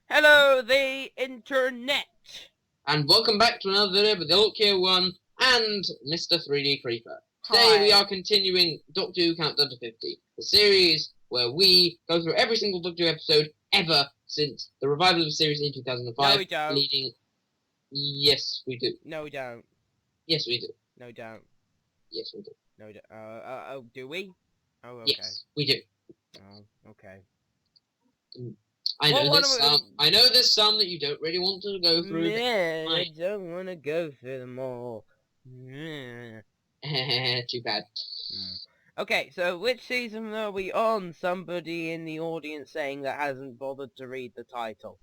Hello, the internet. And welcome back to another video with the Ulkia 1 and Mr. 3D Creeper. Today we Hi. are continuing Doctor Who Countdown to 50, the series where we go through every single Doctor Who episode ever since the revival of the series in 2005, No, we don't. leading... Yes, we do. No, we don't. Yes, we do. No, we don't. Yes, we do. No, we don't. Oh, do we? Oh, okay. Yes, we do. Oh, okay. I know Well, what there's am I- some. I know there's some that you don't really want to go through. Man, I Fine. don't want to go through them all. Mm. Too bad. Okay, so which season are we on? Somebody in the audience saying that hasn't bothered to read the title.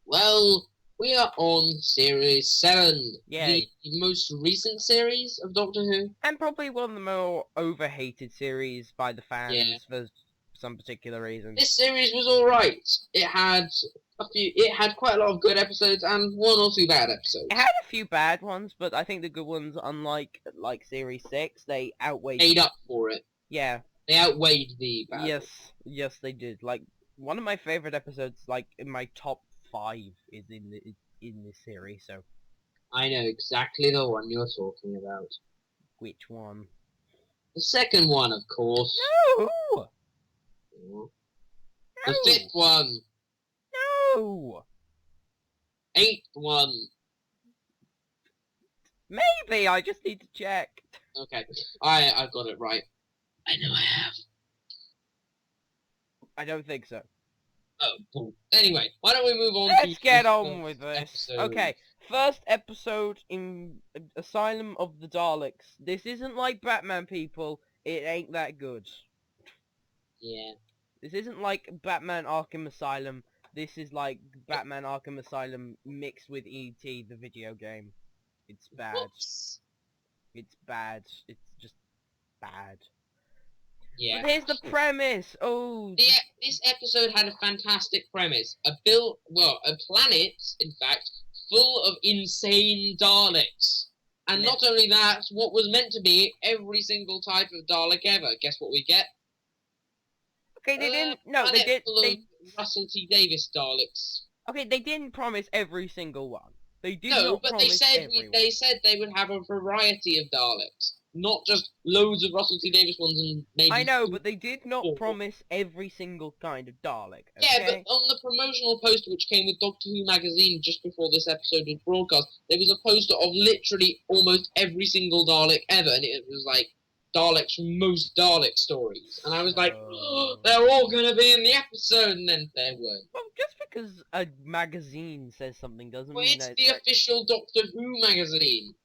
Well, we are on Series 7, Yay. the most recent series of Doctor Who. And probably one of the more overhated series by the fans Yeah. for some particular reason. This series was alright. It had quite a lot of good episodes and one or two bad episodes. It had a few bad ones, but I think the good ones, unlike Series 6, they outweighed... Made up for it. Yeah. They outweighed the bad ones. Yes, they did. Like, one of my favorite episodes, like, in my top 5 is in this series, so... I know exactly the one you're talking about. Which one? The second one, of course. No! The fifth one. No! 8th one. Maybe, I just need to check. Okay, I've got it right. I know I have. I don't think so. Oh, cool. Anyway, why don't we move on Let's to get the on with first this. episode. Okay, first episode in Asylum of the Daleks. This isn't like Batman, people. It ain't that good. Yeah. This isn't like Batman Arkham Asylum. This is like Batman Arkham Asylum mixed with E.T. the video game. It's bad. Whoops. It's bad. It's just bad. Yeah. But here's the premise. Oh. Yeah, this episode had a fantastic premise. A planet, in fact, full of insane Daleks. And Yeah. not only that, what was meant to be every single type of Dalek ever. Guess what we get? Okay, they didn't. No, they Planet did. full of Russell T Davies Daleks. Okay, they didn't promise every single one. They did No, not but they promise said everyone. they said they would have a variety of Daleks, not just loads of Russell T Davies ones and maybe. I know, but they did not four. promise every single kind of Dalek. Okay? Yeah, but on the promotional poster which came with Doctor Who magazine just before this episode was broadcast, there was a poster of literally almost every single Dalek ever, and it was like Daleks from most Dalek stories. And I was like, oh, they're all gonna be in the episode, and then they weren't. Well, just because a magazine says something doesn't Well, mean it's that the official Doctor Who magazine.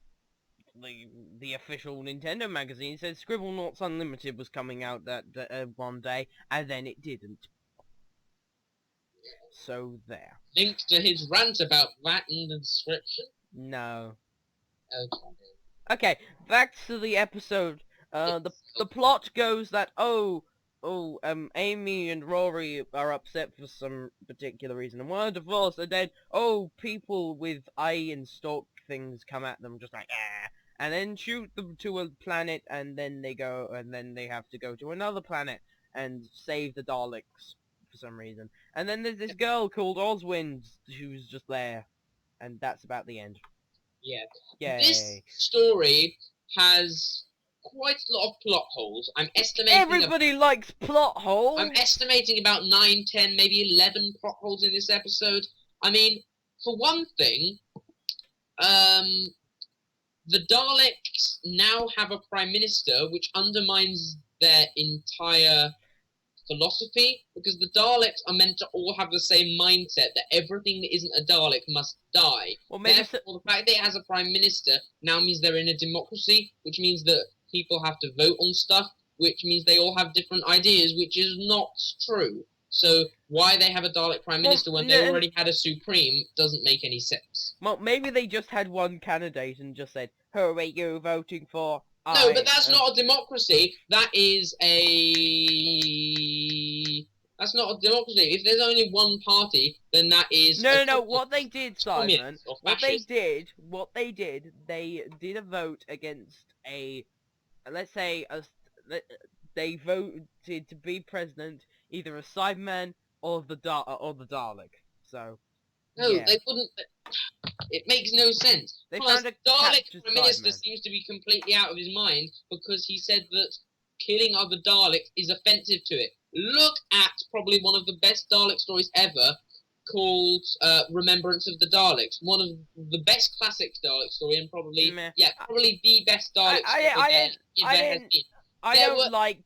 the official Nintendo magazine said Scribblenauts Unlimited was coming out that one day, and then it didn't. So there. Link to his rant about that in the description. No. Okay. Okay, back to the episode. The plot goes that Amy and Rory are upset for some particular reason and want a divorce, and then people with eye and stalk things come at them just like and then shoot them to a planet, and then they have to go to another planet and save the Daleks for some reason. And then there's this girl called Oswind who's just there, and that's about the end. Yeah. Yay. This story has quite a lot of plot holes. I'm estimating. Everybody likes plot holes. I'm estimating about 9, 10, maybe 11 plot holes in this episode. I mean, for one thing, the Daleks now have a prime minister, which undermines their entire philosophy, because the Daleks are meant to all have the same mindset that everything that isn't a Dalek must die. Well, maybe Therefore, the fact that it has a prime minister now means they're in a democracy, which means that people have to vote on stuff, which means they all have different ideas, which is not true. So why they have a Dalek prime minister when they already had a supreme doesn't make any sense. Well, maybe they just had one candidate and just said, "Who are you voting for?" No, but that's not a democracy. That's not a democracy. If there's only one party, then that is... No. What they did, Simon, what they did, they did a vote against let's say, they voted to be president either a Cyberman or the Dalek. So, No, yeah. they wouldn't. It makes no sense. They Plus, found a Dalek captured Prime Minister Cyberman. seems to be completely out of his mind because he said that killing other Daleks is offensive to it. Look at probably one of the best Dalek stories ever, called Remembrance of the Daleks. One of the best classic Dalek story, and probably Meh. probably the best Dalek I story I there has didn't been. I There don't were like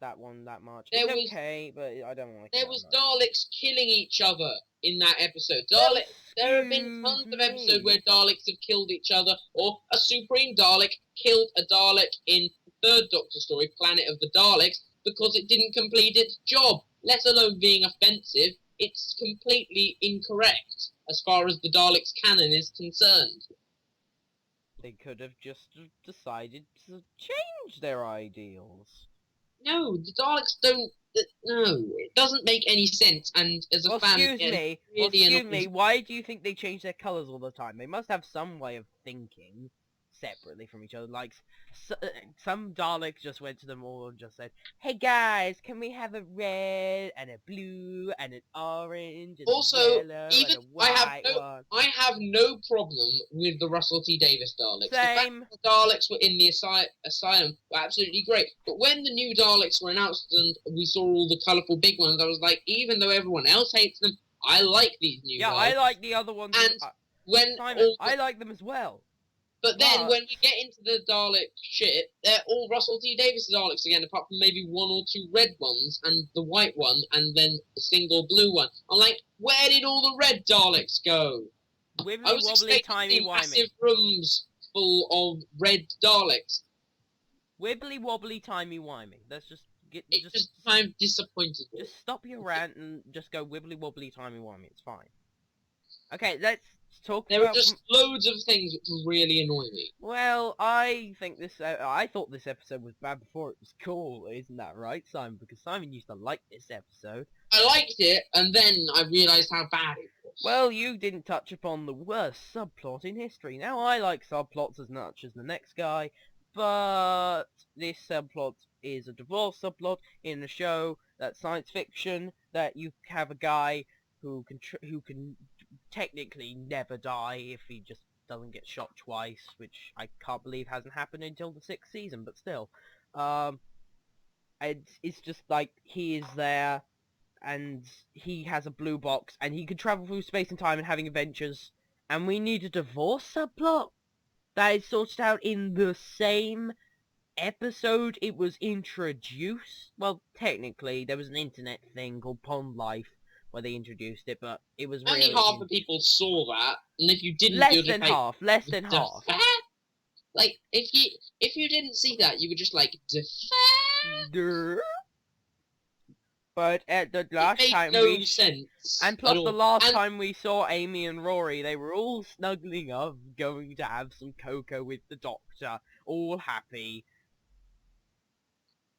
that one that much. there It's was okay, but I don't like it there that was much. Daleks killing each other in that episode. Well, There have been excuse tons of episodes me. where Daleks have killed each other, or a Supreme Dalek killed a Dalek in the third Doctor story, Planet of the Daleks, because it didn't complete its job. Let alone being offensive, it's completely incorrect as far as the Daleks canon is concerned. They could have just decided to change their ideals. No, the Daleks don't. No, it doesn't make any sense. And as a Well, fan, excuse it me. really Excuse annoys me. Why do you think they change their colors all the time? They must have some way of thinking separately from each other. Like, some Daleks just went to them all and just said, "Hey guys, can we have a red and a blue and an orange and Also, a yellow even and a white one?" I have no problem with the Russell T Davies Daleks. The fact Same. that the Daleks were in the asylum were absolutely great. But when the new Daleks were announced and we saw all the colourful big ones, I was like, even though everyone else hates them, I like these new Yeah, Daleks. I like the other ones. And when Simon, all I like them as well. But then, when we get into the Dalek shit, they're all Russell T Davies Daleks again, apart from maybe one or two red ones, and the white one, and then a single blue one. I'm like, where did all the red Daleks go? Wibbly I was wobbly expecting timey the wimey. massive rooms full of red Daleks. Wibbly wobbly timey wimey. Let's just get. I'm disappointed. Just stop your rant and just go wibbly wobbly timey wimey. It's fine. Okay, let's talk There are about. just loads of things which really annoy me. Well, I think this. I thought this episode was bad before it was cool. Isn't that right, Simon? Because Simon used to like this episode. I liked it, and then I realised how bad it was. Well, you didn't touch upon the worst subplot in history. Now, I like subplots as much as the next guy, but this subplot is a divorce subplot in a show that's science fiction, that you have a guy who can technically never die if he just doesn't get shot twice, which I can't believe hasn't happened until the 6th season, but still. It's just like, he is there, and he has a blue box, and he can travel through space and time and having adventures, and we need a divorce subplot that is sorted out in the same episode it was introduced. Well, technically, there was an internet thing called Pond Life where they introduced it, but it was really... Only half the people saw that, and if you didn't... Less than half. Like, if you didn't see that, you were just like, But at the last time no sense. And plus the last time we saw Amy and Rory, they were all snuggling up, going to have some cocoa with the Doctor, all happy.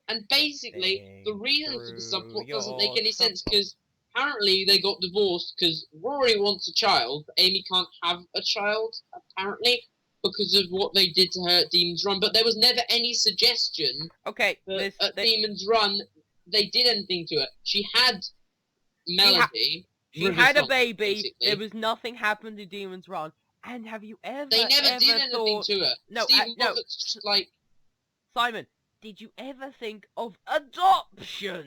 And basically, the reason for the subplot doesn't make any sense, because apparently they got divorced because Rory wants a child, but Amy can't have a child, apparently, because of what they did to her at Demon's Run. But there was never any suggestion that at Demon's Run they did anything to her. She had Melody. She had a baby. Basically. There was nothing happened to Demon's Run. And have you ever They never did anything to her. No, Stephen Moffat's just like... Simon, did you ever think of adoption?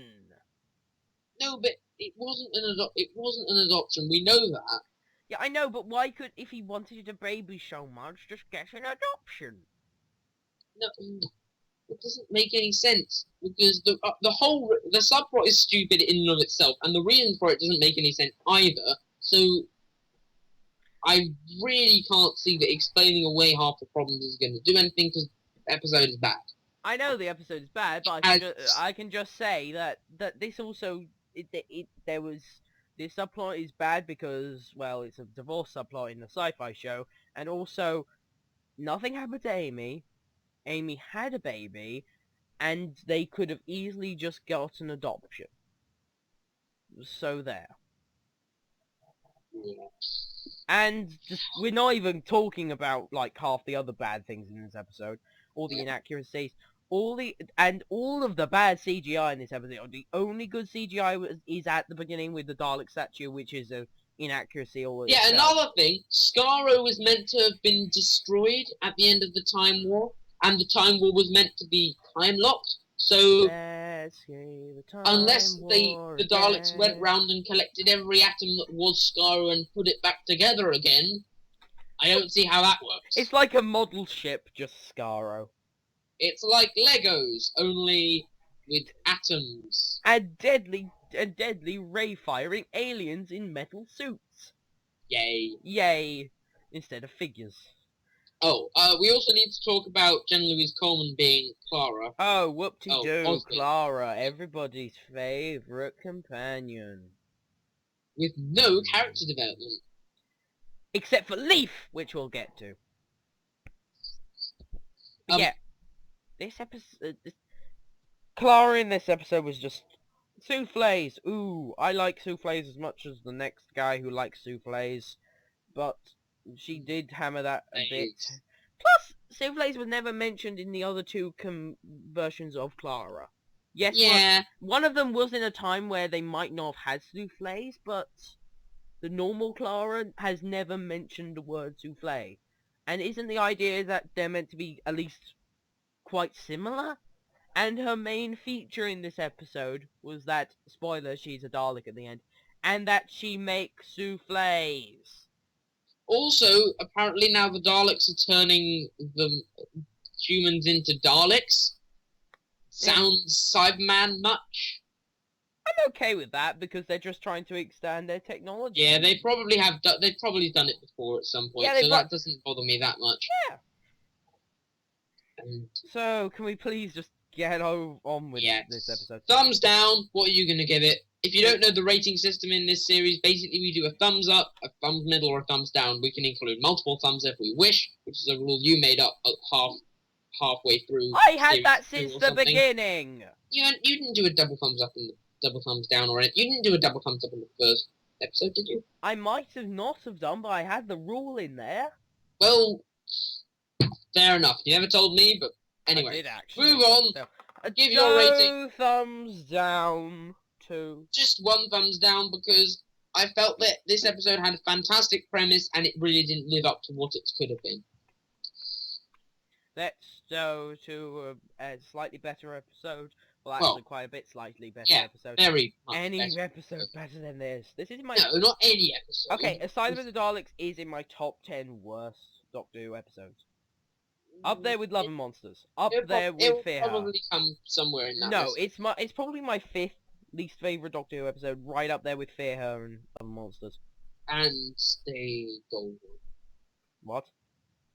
No, but it wasn't an adoption. We know that. Yeah, I know, but why could, if he wanted a baby so much, just get an adoption? No, it doesn't make any sense, because the subplot is stupid in and of itself, and the reason for it doesn't make any sense either. So I really can't see that explaining away half the problems is going to do anything, because the episode is bad. I know the episode is bad, but I can just say that this also this subplot is bad because, well, it's a divorce subplot in the sci-fi show, and also nothing happened to Amy. Amy had a baby, and they could have easily just got an adoption. So there. Yeah. And just, we're not even talking about like half the other bad things in this episode, all the inaccuracies. all of the bad CGI in this episode. The only good CGI is at the beginning with the Dalek statue, which is a inaccuracy all Yeah, itself. another thing, Skaro was meant to have been destroyed at the end of the Time War, and the Time War was meant to be time locked. So Let's see the time unless war the Daleks again. went round and collected every atom that was Skaro and put it back together again, I don't see how that works. It's like a model ship, just Skaro. It's like Legos, only with atoms. And deadly ray-firing aliens in metal suits. Yay. Yay! Instead of figures. Oh, we also need to talk about Jen Louise Coleman being Clara. Oh, whoop-de-doo, Osby. Clara, everybody's favourite companion. With no character development. Except for Leaf, which we'll get to. But yeah, this episode... Clara in this episode was just... Soufflés! Ooh, I like soufflés as much as the next guy who likes soufflés. But she did hammer that a bit. Plus, soufflés was never mentioned in the other two versions of Clara. Yes, Yeah. one of them was in a time where they might not have had soufflés, but the normal Clara has never mentioned the word soufflé. And isn't the idea that they're meant to be at least quite similar? And her main feature in this episode was that, spoiler, she's a Dalek at the end, and that she makes soufflés. Also, apparently now the Daleks are turning the humans into Daleks. Sounds Cyberman much? I'm okay with that, because they're just trying to extend their technology. Yeah, they probably have. They've probably done it before at some point, Yeah, so that doesn't bother me that much. Yeah. And so, can we please just get on with this episode? Thumbs down. What are you going to give it? If you don't know the rating system in this series, basically we do a thumbs up, a thumbs middle, or a thumbs down. We can include multiple thumbs if we wish, which is a rule you made up at halfway through. I had that since the beginning. You didn't do a double thumbs up and double thumbs down or anything. You didn't do a double thumbs up in the first episode, did you? I might have not have done, but I had the rule in there. Well, fair enough. You never told me, but anyway. I did actually. Move on. So, Give your rating. Thumbs down. Just one thumbs down, because I felt that this episode had a fantastic premise and it really didn't live up to what it could have been. Let's go to a slightly better episode. Well, actually, quite a bit slightly better episode. Very much any better. episode better than this. This is my... No, not any episode. Okay, Asylum of the Daleks is in my top 10 worst Doctor Who episodes. Up there with Love and Monsters. Up there with Fear. It'll probably come somewhere in that No, list. it's probably my 5th least favourite Doctor Who episode, right up there with Fear Her and Love and Monsters. And Stay Golden. What?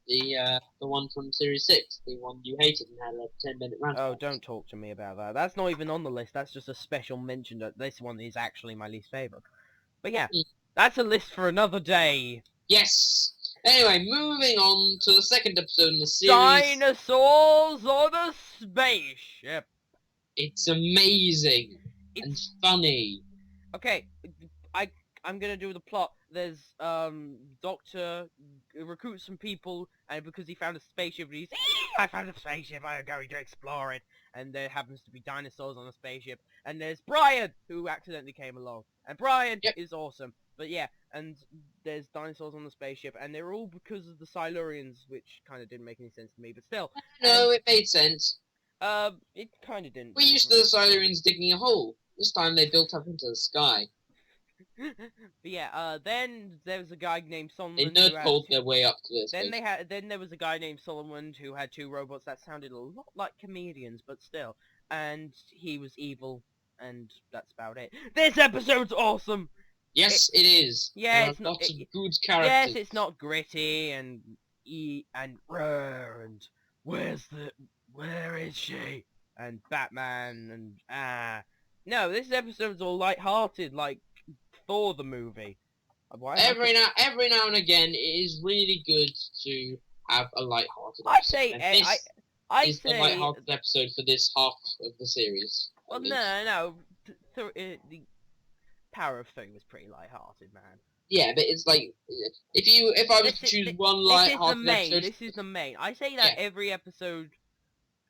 The one from Series 6, the one you hated and had a 10-minute rant. Oh, don't talk to me about that. That's not even on the list. That's just a special mention that this one is actually my least favourite. But yeah, that's a list for another day. Yes! Anyway, moving on to the second episode in the series. Dinosaurs on a spaceship. It's amazing and funny. Okay, I'm gonna do the plot. There's Doctor recruits some people, and because he found a spaceship, he's I found a spaceship, I'm going to explore it. And there happens to be dinosaurs on a spaceship, and there's Brian, who accidentally came along, and Brian is awesome. But yeah, and there's dinosaurs on the spaceship, and they're all because of the Silurians, which kind of didn't make any sense to me, but still. No, it made sense. It kind of didn't. We're used to the Silurians digging a hole. This time they built up into the sky. But yeah, then there was a guy named Solomon. They nerd-pulled their way up to this. Then there was a guy named Solomon who had 2 robots that sounded a lot like comedians, but still. And he was evil, and that's about it. This episode's awesome! Yes, it is. Yeah, it's lots of good characters. Yes, it's not gritty and rare and where is she? And Batman and no, this episode's all light-hearted, like Thor the movie. Every now and again, it is really good to have a light-hearted episode. I is the light-hearted episode for this half of the series. Well, no. The Power of Thing was pretty light-hearted, man. Yeah, but it's like if I was to choose one light-hearted episode, this is the main. I say that every episode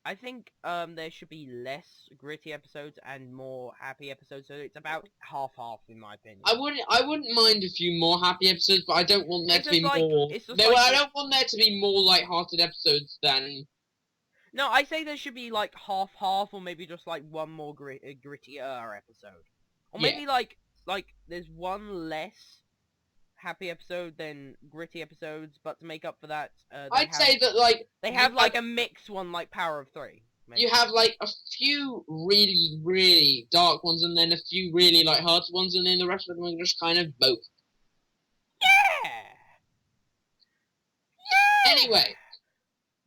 I think there should be less gritty episodes and more happy episodes. So it's about half in my opinion. I wouldn't mind a few more happy episodes, but I don't want there It's to be just like- more. it's just I like- don't want there to be more light-hearted episodes than. No, I say there should be like half, or maybe just like one more grittier episode, or Yeah. maybe like there's one less happy episode than gritty episodes, but to make up for that, I'd say that like they you have like a mixed one, like Power of Three. Maybe. you have like a few really really dark ones, and then a few really light-hearted ones, and then the rest of them are just kind of both. Yeah. Anyway,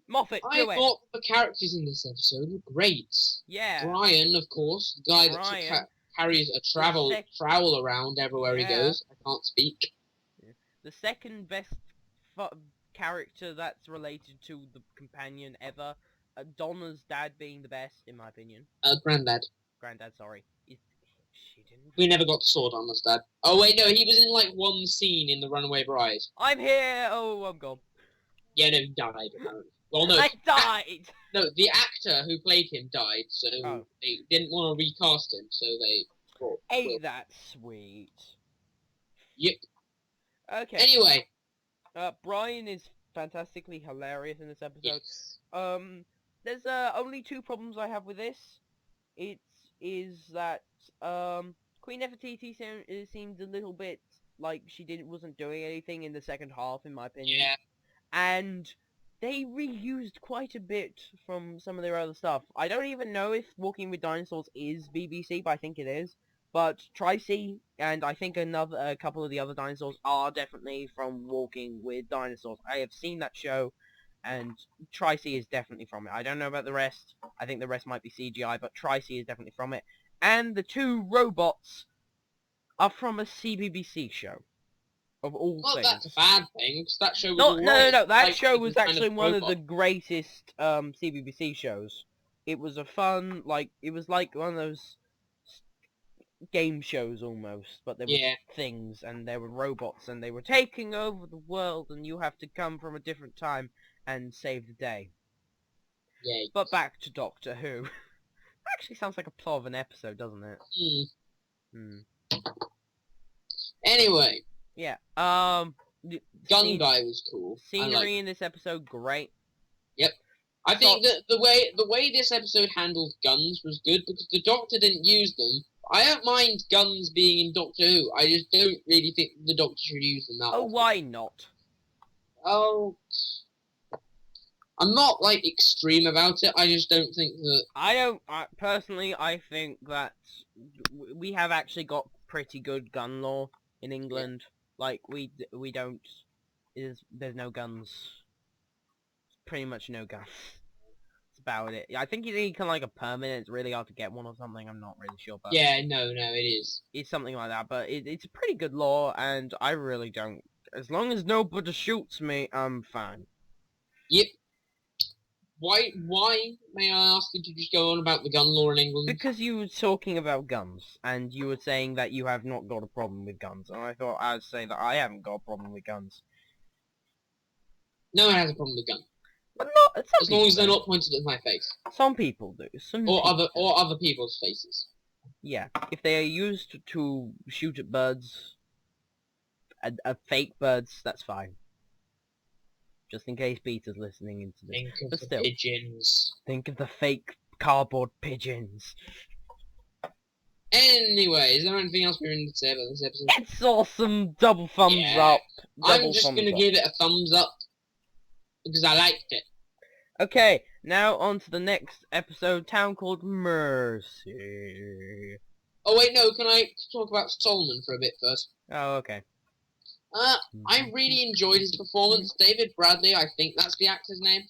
Moffat, I do it. thought the characters in this episode were great. Yeah. Brian, of course, the guy that Brian. carries a trowel around everywhere he Yeah. goes. I can't speak. The second best character that's related to the companion ever. Donna's dad being the best, in my opinion. Granddad. Granddad, sorry. She didn't. We never got to Sword on his dad. Oh wait, no, he was in like one scene in The Runaway Bride. I'm here! Oh, I'm gone. Yeah, no, he died. Apparently. Well, no, I died! no, the actor who played him died, so Oh. they didn't want to recast him, so they. Thought, Ain't well, that sweet? Yep. Okay. Anyway. Brian is fantastically hilarious in this episode. Yes. There's only two problems I have with this. It is that Queen Nefertiti seemed a little bit like she wasn't doing anything in the second half, in my opinion. Yeah. And they reused quite a bit from some of their other stuff. I don't even know if Walking with Dinosaurs is BBC, but I think it is. But Tricey and I think a couple of the other dinosaurs are definitely from Walking with Dinosaurs. I have seen that show, and Tricey is definitely from it. I don't know about the rest. I think the rest might be CGI, but Tricey is definitely from it. And the two robots are from a CBBC show. Of all Well, things. that's a bad thing, because that show was No. alright. That Like, show it was kind actually one of the robot. greatest CBBC shows. It was a fun, it was like one of those game shows almost, but there were Yeah. things, and there were robots, and they were taking over the world, and you have to come from a different time and save the day. Yeah. But back to Doctor Who. Actually sounds like a plot of an episode, doesn't it? Hmm. Anyway, Yeah. Gun Guy was cool. I Scenery liked in this episode, great. I think that the way this episode handled guns was good because the Doctor didn't use them. I don't mind guns being in Doctor Who. I just don't really think the Doctor should use them that Oh, often. why not? Oh, I'm not like extreme about it. I just don't think that. Personally, I think that we have actually got pretty good gun law in England. Like, we don't... There's no guns. Pretty much no guns. That's about it. I think you need kind of like a permit. It's really hard to get one or something. I'm not really sure, but Yeah, no, it is. it's something like that. But it's a pretty good law, and I really don't... As long as nobody shoots me, I'm fine. Yep. Why, may I ask you to just go on about the gun law in England? Because you were talking about guns, and you were saying that you have not got a problem with guns, and I thought I'd say that I haven't got a problem with guns. No one has a problem with guns. But not... As long as they're not pointed at my face. Some people do. Or other people's faces. Yeah, if they are used to shoot at birds, fake birds, that's fine. Just in case Peter's listening into this. Think of But the still. pigeons. Think of the fake cardboard pigeons. Anyway, is there anything else we need to say about this episode? It's awesome! Double thumbs Yeah. up. I'm Double just thumbs gonna up. give it a thumbs up. Because I liked it. Okay, now on to the next episode, Town Called Mercy. Oh wait, no, can I talk about Solomon for a bit first? Oh, okay. I really enjoyed his performance. David Bradley, I think that's the actor's name,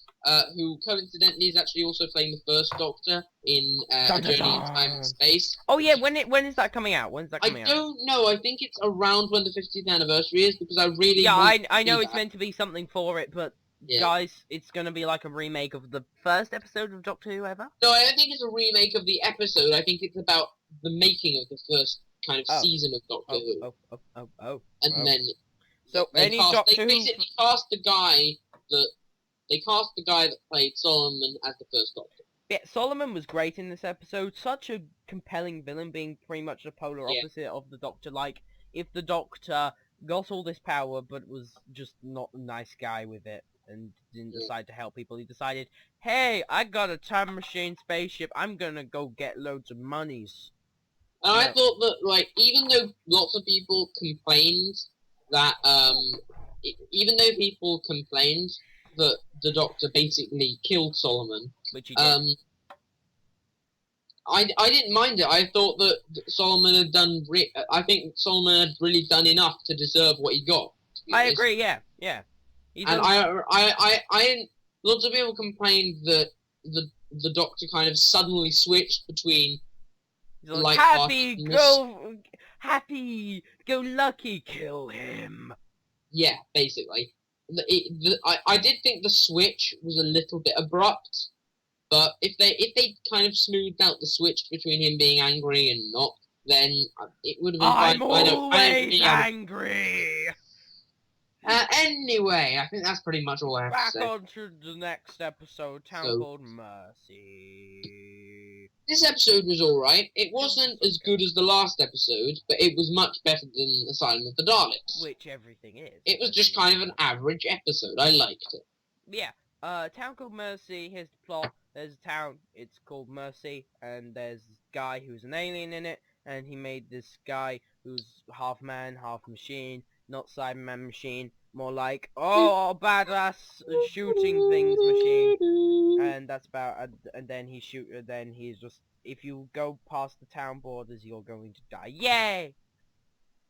who coincidentally is actually also playing the first Doctor in A Journey in Time and Space. Oh yeah, when is that coming out? When's that coming I out? don't know. I think it's around when the 50th anniversary is because I really Yeah, want I to know see it's that. meant to be something for it, but Yeah. guys, it's gonna be like a remake of the first episode of Doctor Who ever. No, I don't think it's a remake of the episode. I think it's about the making of the first kind of Oh. season of Doctor Who. Oh. And oh. then So they any cast, Doctor they Who... basically cast the guy that played Solomon as the first Doctor. Yeah, Solomon was great in this episode. Such a compelling villain, being pretty much the polar Yeah. opposite of the Doctor. Like, if the Doctor got all this power but was just not a nice guy with it and didn't Yeah. decide to help people, he decided, hey, I got a time machine spaceship, I'm gonna go get loads of monies. And I No. thought that, like, even though lots of people complained that, even though people complained that the Doctor basically killed Solomon, Which he did. I didn't mind it. I thought that Solomon had done. I think Solomon had really done enough to deserve what he got. To be I honest. agree, yeah. He's And a- lots of people complained that the Doctor kind of suddenly switched between he's like, like happy, go lucky, kill him. yeah, basically. I did think the switch was a little bit abrupt, but if they kind of smoothed out the switch between him being angry and not, then it would have been I'm fine. I don't always really have- angry. Anyway, I think that's pretty much all I have Back to say. on to the next episode, Town So- Called Mercy. This episode was alright. It wasn't as good as the last episode, but it was much better than Asylum of the Daleks. Which everything is. It was just kind of an average episode. I liked it. Yeah. Town Called Mercy, here's the plot. There's a town, it's called Mercy, and there's this guy who's an alien in it, and he made this guy who's half man, half machine, not Cyberman machine, more like, oh, badass shooting things machine. And that's about, and then he's just, if you go past the town borders, you're going to die. Yay!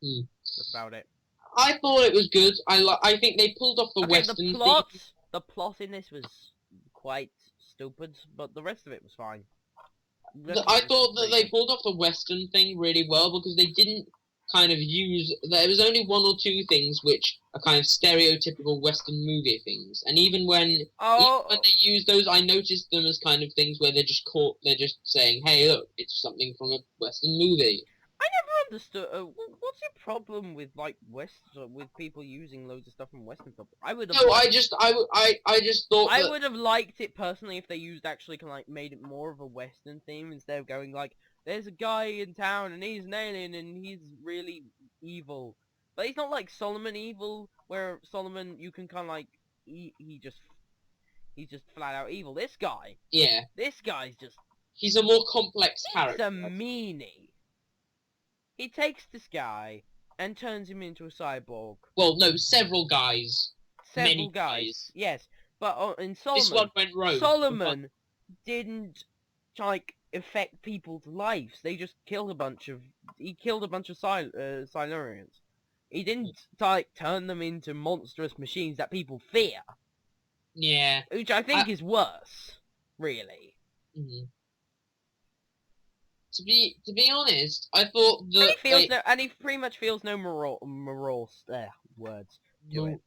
Hmm. That's about it. I thought it was good. I think they pulled off the Okay, Western the plot in this was quite stupid, but the rest of it was fine. I thought that they pulled off the Western thing really well because they didn't kind of use. There was only one or two things which are kind of stereotypical Western movie things, and even when they use those, I noticed them as kind of things where they're just saying, "Hey, look, it's something from a Western movie." I never understood. What's your problem with with people using loads of stuff from Western stuff? I would have. No, I just thought. I that, would have liked it personally if they used actually kind of like made it more of a Western theme instead of going like, there's a guy in town and he's an alien and he's really evil, but he's not like Solomon evil, where Solomon you can kind of like he's just flat out evil. This guy's just he's a more complex he's character. a meanie. He takes this guy and turns him into a cyborg. Well, no, several guys. Many guys. Yes, but in This one Solomon, went rogue. Solomon didn't like affect people's lives. They just killed a bunch of. He killed a bunch of Silurians. He didn't like turn them into monstrous machines that people fear. Yeah. Which I think is worse, really. Mm-hmm. To be honest, I thought that And he pretty much feels no moral words to it.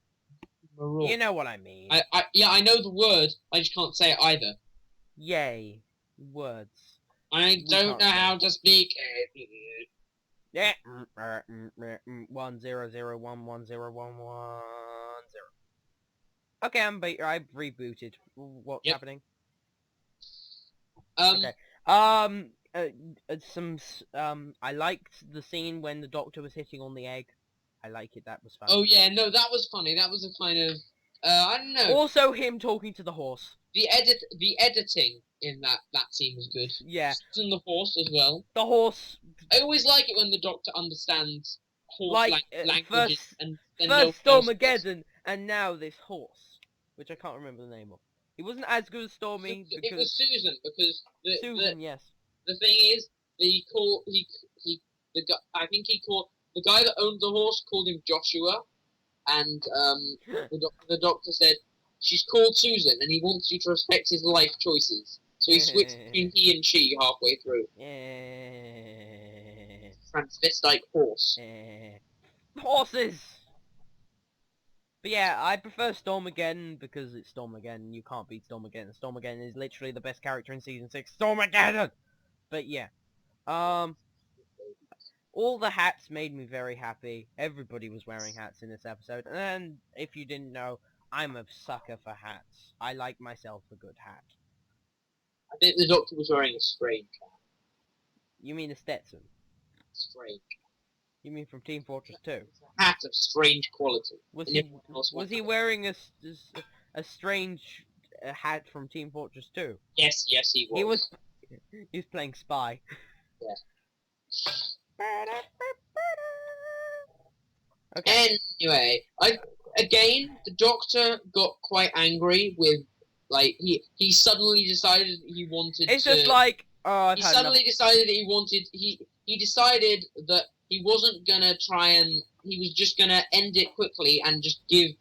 You know what I mean. I know the word, I just can't say it either. Yay. Words. I don't know how to speak. Yeah. 100110110. Okay, I've rebooted. What's happening? Okay. I liked the scene when the Doctor was hitting on the egg. I like it. That was fun. Oh yeah, no, that was funny. That was a kind of, I don't know. Also, him talking to the horse. The editing in that scene was good. Yeah. And the horse as well. The horse. I always like it when the Doctor understands horse languages and then first Stormageddon and now this horse, which I can't remember the name of. He wasn't as good as Stormy because it was Susan because Susan, yes. The thing is, the guy that owned the horse called him Joshua, and the doctor said she's called Susan, and he wants you to respect his life choices. So he switched between he and she halfway through. Transvestite horse. Horses. But yeah, I prefer Stormageddon because it's Stormageddon. You can't beat Stormageddon. Stormageddon is literally the best character in season 6. Stormageddon. But yeah, all the hats made me very happy. Everybody was wearing hats in this episode, and if you didn't know, I'm a sucker for hats. I like myself a good hat. I think the Doctor was wearing a strange You mean a Stetson? strange You mean from Team Fortress 2? hat of strange quality. Was And he everyone else was wanted he it. wearing a strange hat from Team Fortress 2? Yes, he was. He was playing Spy. Yeah. Okay. Anyway, the Doctor got quite angry with, like, he suddenly decided he wanted It's to. just like, oh, I've He had enough. suddenly decided that he decided that he wasn't gonna try and he was just gonna end it quickly and just give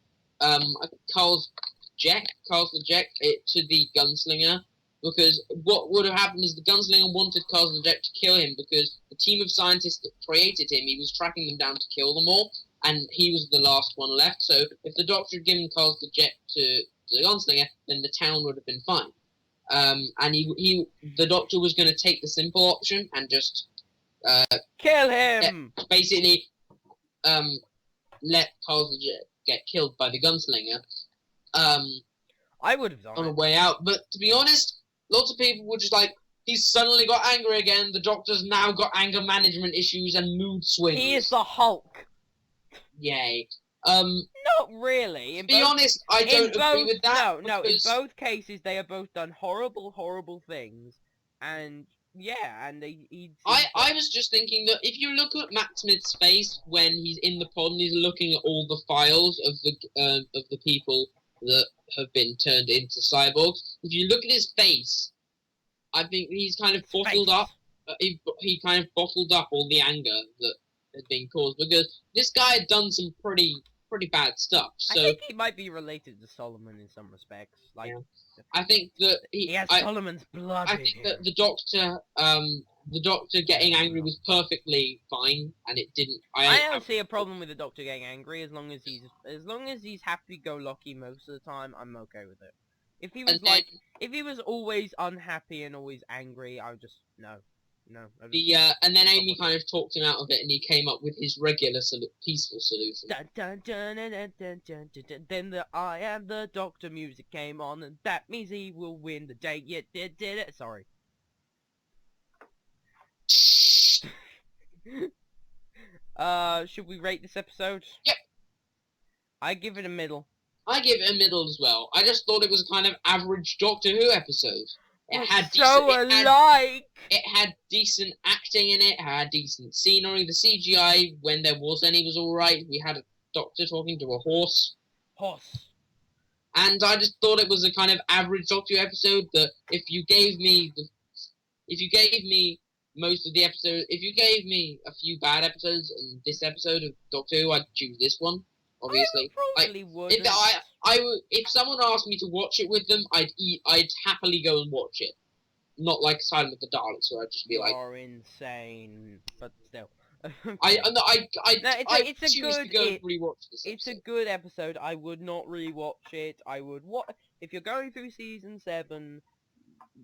Carl's the Jack it to the gunslinger, because what would have happened is the gunslinger wanted Carl the Jack to kill him because the team of scientists that created him, he was tracking them down to kill them all, and he was the last one left. So if the Doctor had given Carl the Jack to the gunslinger, then the town would have been fine. And the Doctor was going to take the simple option and just Kill him! basically let Carl get killed by the gunslinger I would have on done the it. way out. But to be honest, lots of people were just like, he's suddenly got angry again. The Doctor's now got anger management issues and mood swings. He is the Hulk. Yay. Not really. To be honest, I don't agree with that. No, in because- both cases they have both done horrible, horrible things, and yeah, and he. I was just thinking that if you look at Matt Smith's face when he's in the pod and he's looking at all the files of the people that have been turned into cyborgs, if you look at his face, I think he's kind of bottled up. He kind of bottled up all the anger that had been caused, because this guy had done some pretty bad stuff. So I think he might be related to Solomon in some respects. Like, yeah. I think that he has Solomon's blood. I think that the Doctor getting angry was perfectly fine, and it didn't. I don't see a problem with the Doctor getting angry as long as he's happy-go-lucky most of the time. I'm okay with it. If he was if he was always unhappy and always angry, I would just no. And then Amy kind of talked him out of it, and he came up with his regular peaceful solution. Dun, dun, dun, dun, dun, dun, dun, dun, dun. Then the I am the Doctor music came on, and that means he will win the day. Yeah, did it? Sorry. Should we rate this episode? Yep. I give it a middle. I give it a middle as well. I just thought it was a kind of average Doctor Who episode. It had It had decent acting in it. It had decent scenery. The CGI, when there was any, was all right. We had a Doctor talking to a horse. And I just thought it was a kind of average Doctor Who episode. That if you gave me most of the episode, if you gave me a few bad episodes in this episode of Doctor Who, I'd choose this one. Obviously, if someone asked me to watch it with them, I'd happily go and watch it. Not like Asylum of the Daleks, where I'd just be like, "You're insane," but still. It's a good episode. I would not rewatch it. I would if you're going through season 7.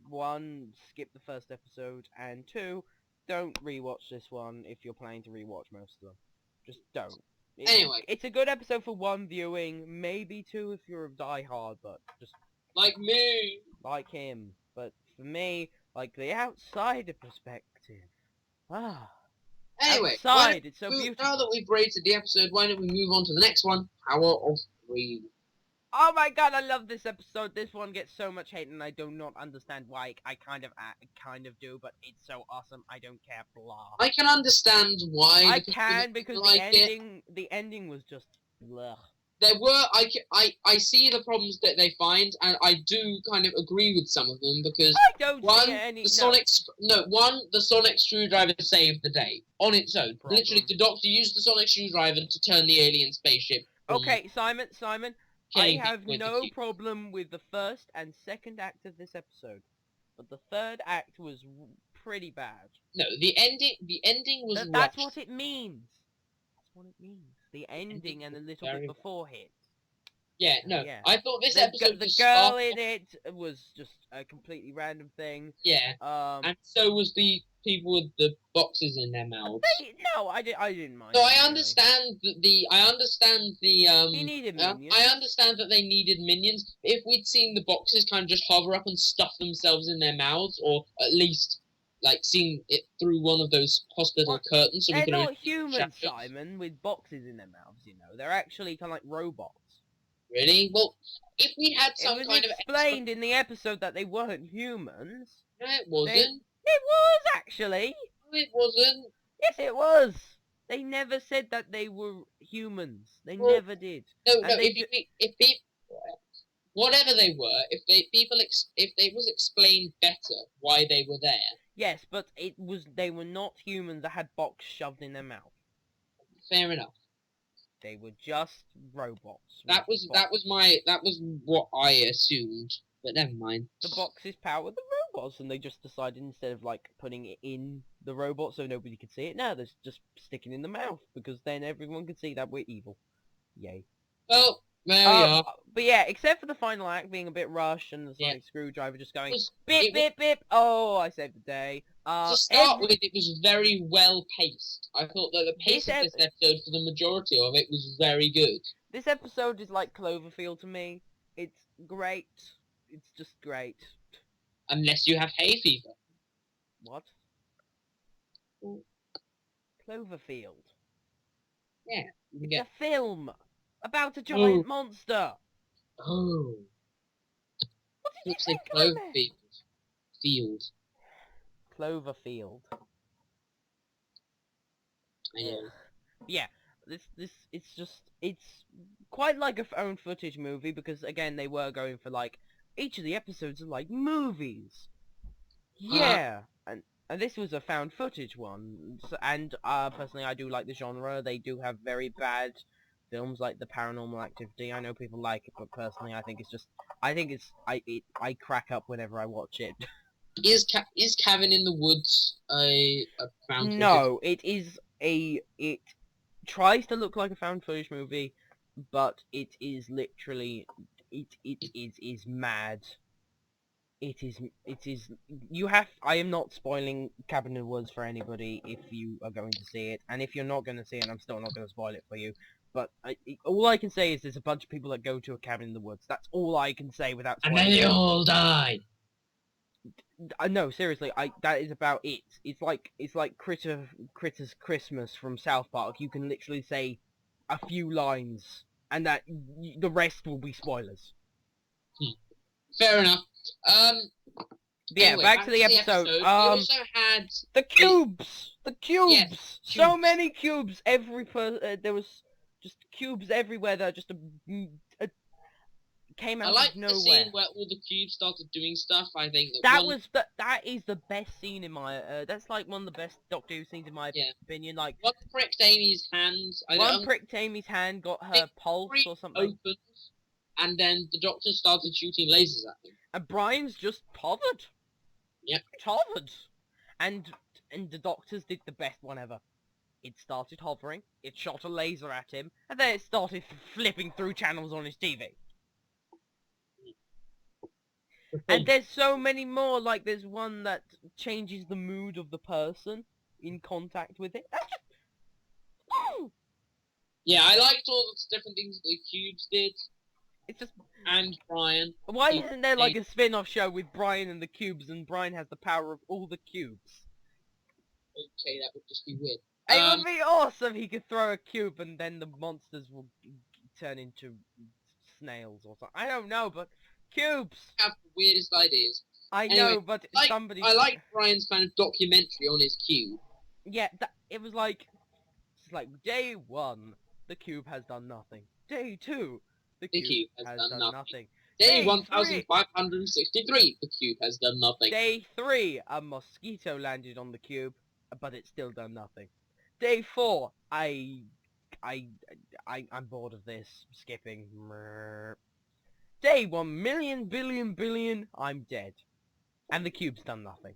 1, skip the first episode, and 2, don't rewatch this one if you're planning to rewatch most of them. Just don't. Anyway, it's a good episode for 1 viewing, maybe 2 if you're a diehard, but just like me, like him. But for me, like the outsider perspective. Anyway, outside, it's so beautiful. Now that we've rated the episode, why don't we move on to the next one? Power of 3. Oh my god, I love this episode. This one gets so much hate, and I do not understand why. I kind of do, but it's so awesome. I don't care. Blah. I can understand why. I can because the ending was just blech. There were I see the problems that they find, and I do kind of agree with some of them, because I don't see any. The sonic screwdriver saved the day on its own. Problem. Literally, the Doctor used the sonic screwdriver to turn the alien spaceship. Okay, Simon. I have no problem with the first and second act of this episode, but the third act was pretty bad. No, the ending was. That's what it means. That's what it means. The ending and a little bit before it. Yeah, no. Yeah. I thought this The episode the just girl started. in it was just a completely random thing. Yeah, and so was the people with the boxes in their mouths. No, I didn't mind. So them, I really. understand He needed minions. I understand that they needed minions. If we'd seen the boxes kind of just hover up and stuff themselves in their mouths, or at least like seen it through one of those hospital What? curtains, so we They're could not only see the humans, shadows. Simon, with boxes in their mouths. You know, they're actually kind of like robots. Really? Well, if we had It some was kind of extra, explained in the episode that they weren't humans. no, it wasn't. It was actually. No, it wasn't. Yes, it was. They never said that they were humans. They Well, never did. No, And no. they If people, whatever they were, if it was explained better why they were there, Yes, but they were not humans that had box shoved in their mouth. fair enough. They were just robots. That was what I assumed, but never mind. The boxes power the robots, and they just decided instead of like putting it in the robot so nobody could see it, now they're just sticking in the mouth because then everyone could see that we're evil. Yay. Well, there we are. But yeah, except for the final act being a bit rushed and the Sonic Screwdriver just going bip bip bip. Oh, I saved the day. To start with, it was very well paced. I thought that the pace of this episode, for the majority of it, was very good. This episode is like Cloverfield to me. It's great. It's just great. Unless you have hay fever. What? Cloverfield. Yeah. It's a film about a giant monster. Oh. What did you say think? Cloverfield. Cloverfield. I know. Yeah, it's quite like a found footage movie because again they were going for like each of the episodes are like movies. Yeah, and this was a found footage one, and personally I do like the genre. They do have very bad films like The Paranormal Activity. I know people like it, but personally I think I crack up whenever I watch it. Is Cabin in the Woods a found footage? No, it tries to look like a found footage movie, but it is literally it is mad. It is I am not spoiling Cabin in the Woods for anybody if you are going to see it, and if you're not going to see it, I'm still not going to spoil it for you. But all I can say is there's a bunch of people that go to a cabin in the woods. That's all I can say without spoiling. And then they all die. No, seriously, that is about it. It's like Critters Christmas from South Park. You can literally say a few lines, and the rest will be spoilers. Fair enough. Yeah, anyway, back to the episode. We also had the cubes. The cubes. Yes, so cubes. many cubes. There was just cubes everywhere that just came out of nowhere. The scene where all the cubes started doing stuff. I think that is the best scene in my that's like one of the best Doctor Who scenes in my opinion. Like one pricked Amy's hand. Pricked Amy's hand, got her pulse or something. Opened, and then the Doctor started shooting lasers at him. And Brian's just hovered. Yep. Hovered. And the Doctors did the best one ever. It started hovering, it shot a laser at him, and then it started flipping through channels on his TV. And there's so many more, like there's one that changes the mood of the person in contact with it. That's just... Oh! Yeah, I liked all the different things the cubes did. It's just... And Brian. Why isn't there like a spin-off show with Brian and the cubes, and Brian has the power of all the cubes? Okay, that would just be weird. It would be awesome. He could throw a cube and then the monsters will turn into snails or something. I don't know, but cubes. Have the weirdest ideas. I know, but somebody. I like Brian's kind of documentary on his cube. Yeah, it was like, it's like day 1, the cube has done nothing. Day 2, the cube has done nothing. Day 1563, the cube has done nothing. Day 3, a mosquito landed on the cube, but it's still done nothing. Day 4, I'm bored of this. Skipping. Day 1,000,000 billion billion, I'm dead. And the cube's done nothing.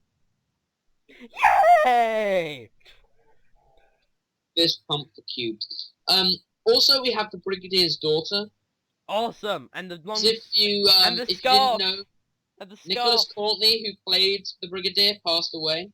Yay! This pump for cubes. Also, we have the Brigadier's daughter. awesome, and the long As if you and the if you scarf. didn't know, and the scarf. Nicholas Courtney, who played the Brigadier, passed away,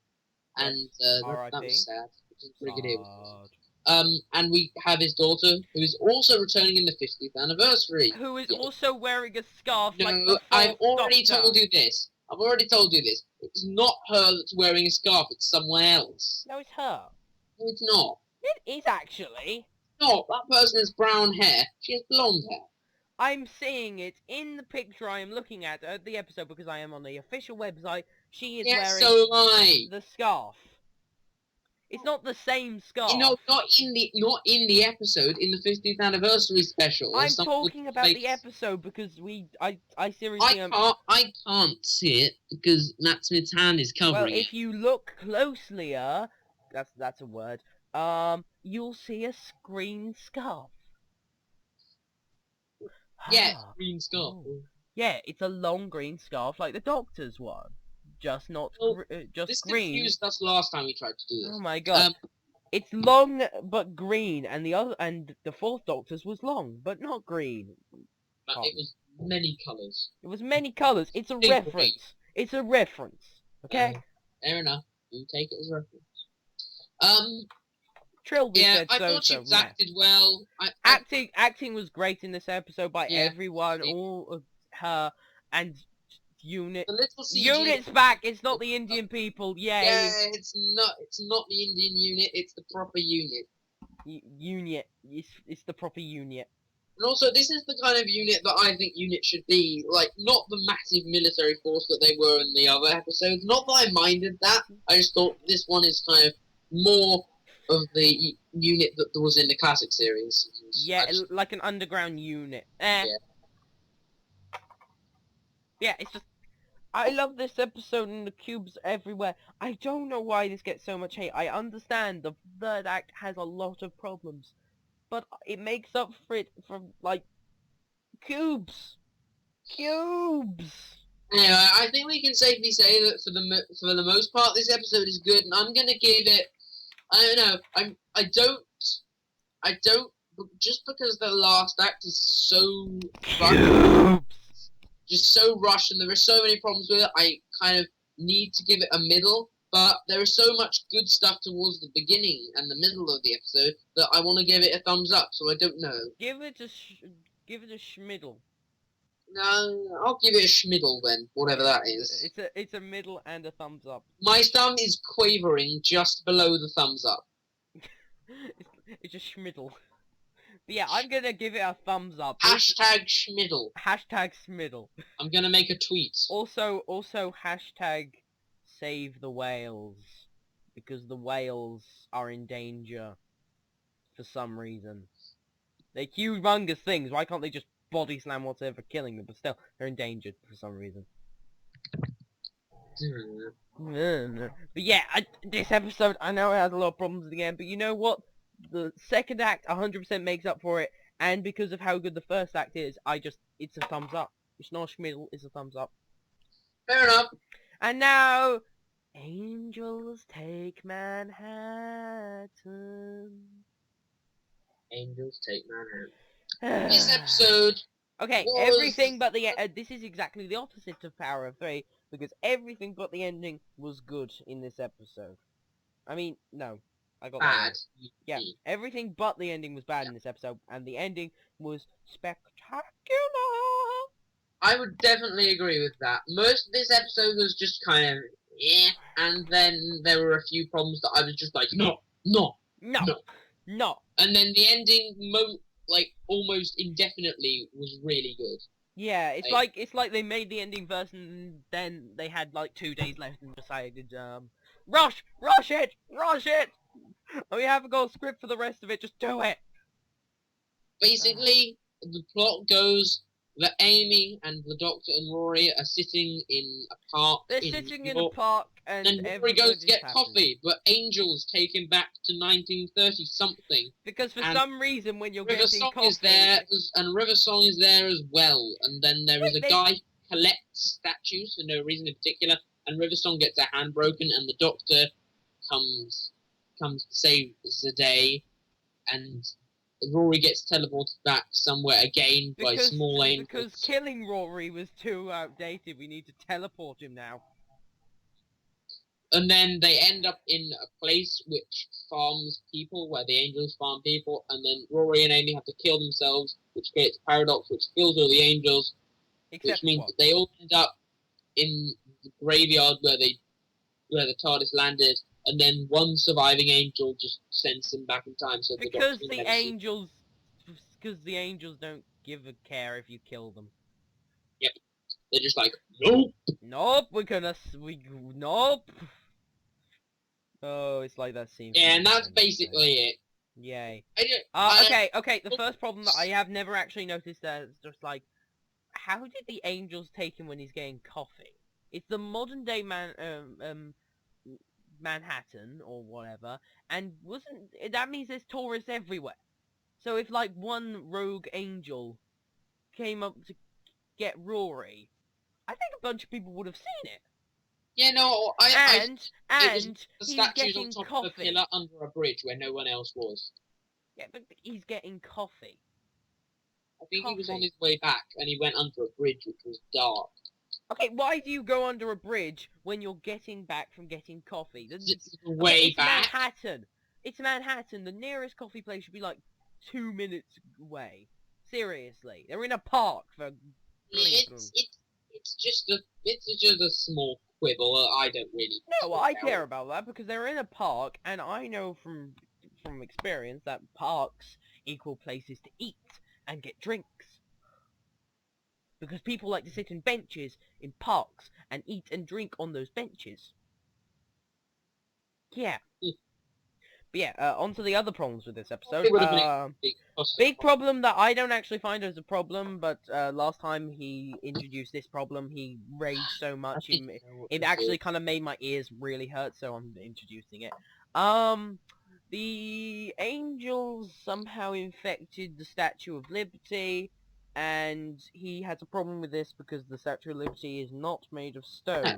Yes. and that R.I.P.. was sad. Because Brigadier was Sad. and we have his daughter, who is also returning in the 50th anniversary. Who is Yeah. also wearing a scarf like No, the I've fourth already Doctor. told you this. I've already told you this. It's not her that's wearing a scarf. It's someone else. No, it's her. No, it's not. It is actually. No, that person has brown hair. She has blonde hair. I'm seeing it in the picture I am looking at the episode because I am on the official website. She is Yes, wearing so am I. the scarf. It's not the same scarf. You know, not in the episode, in the 50th anniversary special. I'm talking about the episode because I seriously am. I can't see it because Matt Smith's hand is covering Well, it. if you look closelier, that's a word. You'll see a green scarf. Yes, green scarf. Oh. Yeah, it's a long green scarf like the Doctor's one, just not just This green. confused us last time we tried to do this. Oh my god. It's long but green, and the fourth Doctor's was long but not green. But it was many colours. It was many colours. It's a Big reference. green. It's a reference. Okay. Fair enough. You take it as reference. Trilby Yeah, said I so. thought she So acted well. acting was great in this episode by Yeah. everyone, all of her and unit. The little CG. Unit's back. It's not the Indian people. Yay. Yeah, it's not the Indian unit. It's the proper unit. Unit. It's the proper unit. And also, this is the kind of unit that I think units should be. Like, not the massive military force that they were in the other episodes. Not that I minded that. I just thought this one is kind of more of the unit that was in the classic series. Yeah, like an underground unit. Yeah, it's just... I love this episode and the cubes everywhere. I don't know why this gets so much hate. I understand the third act has a lot of problems. But it makes up for it from, like, cubes. Cubes! Anyway, I think we can safely say that for the most part, this episode is good, and I'm gonna give it... I don't know. I don't. Just because the last act is so rushed, just so rushed, and there are so many problems with it, I kind of need to give it a middle. But there is so much good stuff towards the beginning and the middle of the episode that I want to give it a thumbs up. So I don't know. Give it a schmiddle. No, I'll give it a schmiddle then, whatever that is. It's a middle and a thumbs up. My thumb is quavering just below the thumbs up. It's a schmiddle. But yeah, I'm gonna give it a thumbs up. Hashtag schmiddle. Hashtag schmiddle. I'm gonna make a tweet. Also hashtag save the whales. Because the whales are in danger. For some reason. They're humongous things. Why can't they just body slam whatever killing them? But still, they're endangered for some reason. But yeah, this episode, I know it has a lot of problems at the end, but you know what? The second act 100% makes up for it, and because of how good the first act is, it's a thumbs up. It's not a schmiddle, it's a thumbs up. Fair enough. And now, Angels Take Manhattan. Angels Take Manhattan. This episode... Okay, everything but the... this is exactly the opposite of Power of Three, because everything but the ending was good in this episode. I mean, no. I got bad. That yeah, everything but the ending was bad in this episode, and the ending was spectacular. I would definitely agree with that. Most of this episode was just kind of, and then there were a few problems that I was just like, no. And then the ending, almost indefinitely, was really good. Yeah, it's like they made the ending first, and then they had like 2 days left and decided, rush it! We haven't got a script for the rest of it, just do it! Basically, the plot goes that Amy and the Doctor and Rory are sitting in a park. They're sitting in a park, and Rory goes to get coffee, but Angel's taken back to 1930 something. Because for some reason, when you're River getting Song coffee... is there, and River Song is there as well. And then there is a guy who collects statues for no reason in particular, and River Song gets her hand broken, and the Doctor comes to save the day, and Rory gets teleported back somewhere again by Because small angels. because killing Rory was too outdated. We need to teleport him now. And then they end up in a place which farms people, where the angels farm people, and then Rory and Amy have to kill themselves, which creates a paradox, which kills all the angels, Except which means one. that they all end up in the graveyard where the TARDIS landed, and then one surviving angel just sends them back in time. So Because the the Doctor angels, because the angels don't give a care if you kill them. they're just like, nope. Nope, nope. Oh, it's like that scene. from Yeah, and that's Independence Day. basically it. Yay. I Okay. The first problem that I have never actually noticed is just like, how did the angels take him when he's getting coffee? It's the modern day Manhattan or whatever, and that means there's tourists everywhere. So if like one rogue angel came up to get Rory, I think a bunch of people would have seen it. Yeah, no, And the he's statues on getting top coffee. of a pillar under a bridge where no one else was. Yeah, but he's getting coffee. I think he was on Coffee. his way back, and he went under a bridge which was dark. Okay, why do you go under a bridge when you're getting back from getting coffee? It's the way it's back. Manhattan. It's Manhattan. The nearest coffee place should be like 2 minutes away. Seriously, they're in a park for. It's just a small quibble. I don't really. No, I care about that because they're in a park, and I know from experience that parks equal places to eat and get drinks. Because people like to sit in benches in parks and eat and drink on those benches. Yeah. But yeah, on to the other problems with this episode. Big problem that I don't actually find as a problem, but last time he introduced this problem, he raged so much, it actually kind of made my ears really hurt, so I'm introducing it. The angels somehow infected the Statue of Liberty, and he has a problem with this because the Statue of Liberty is not made of stone.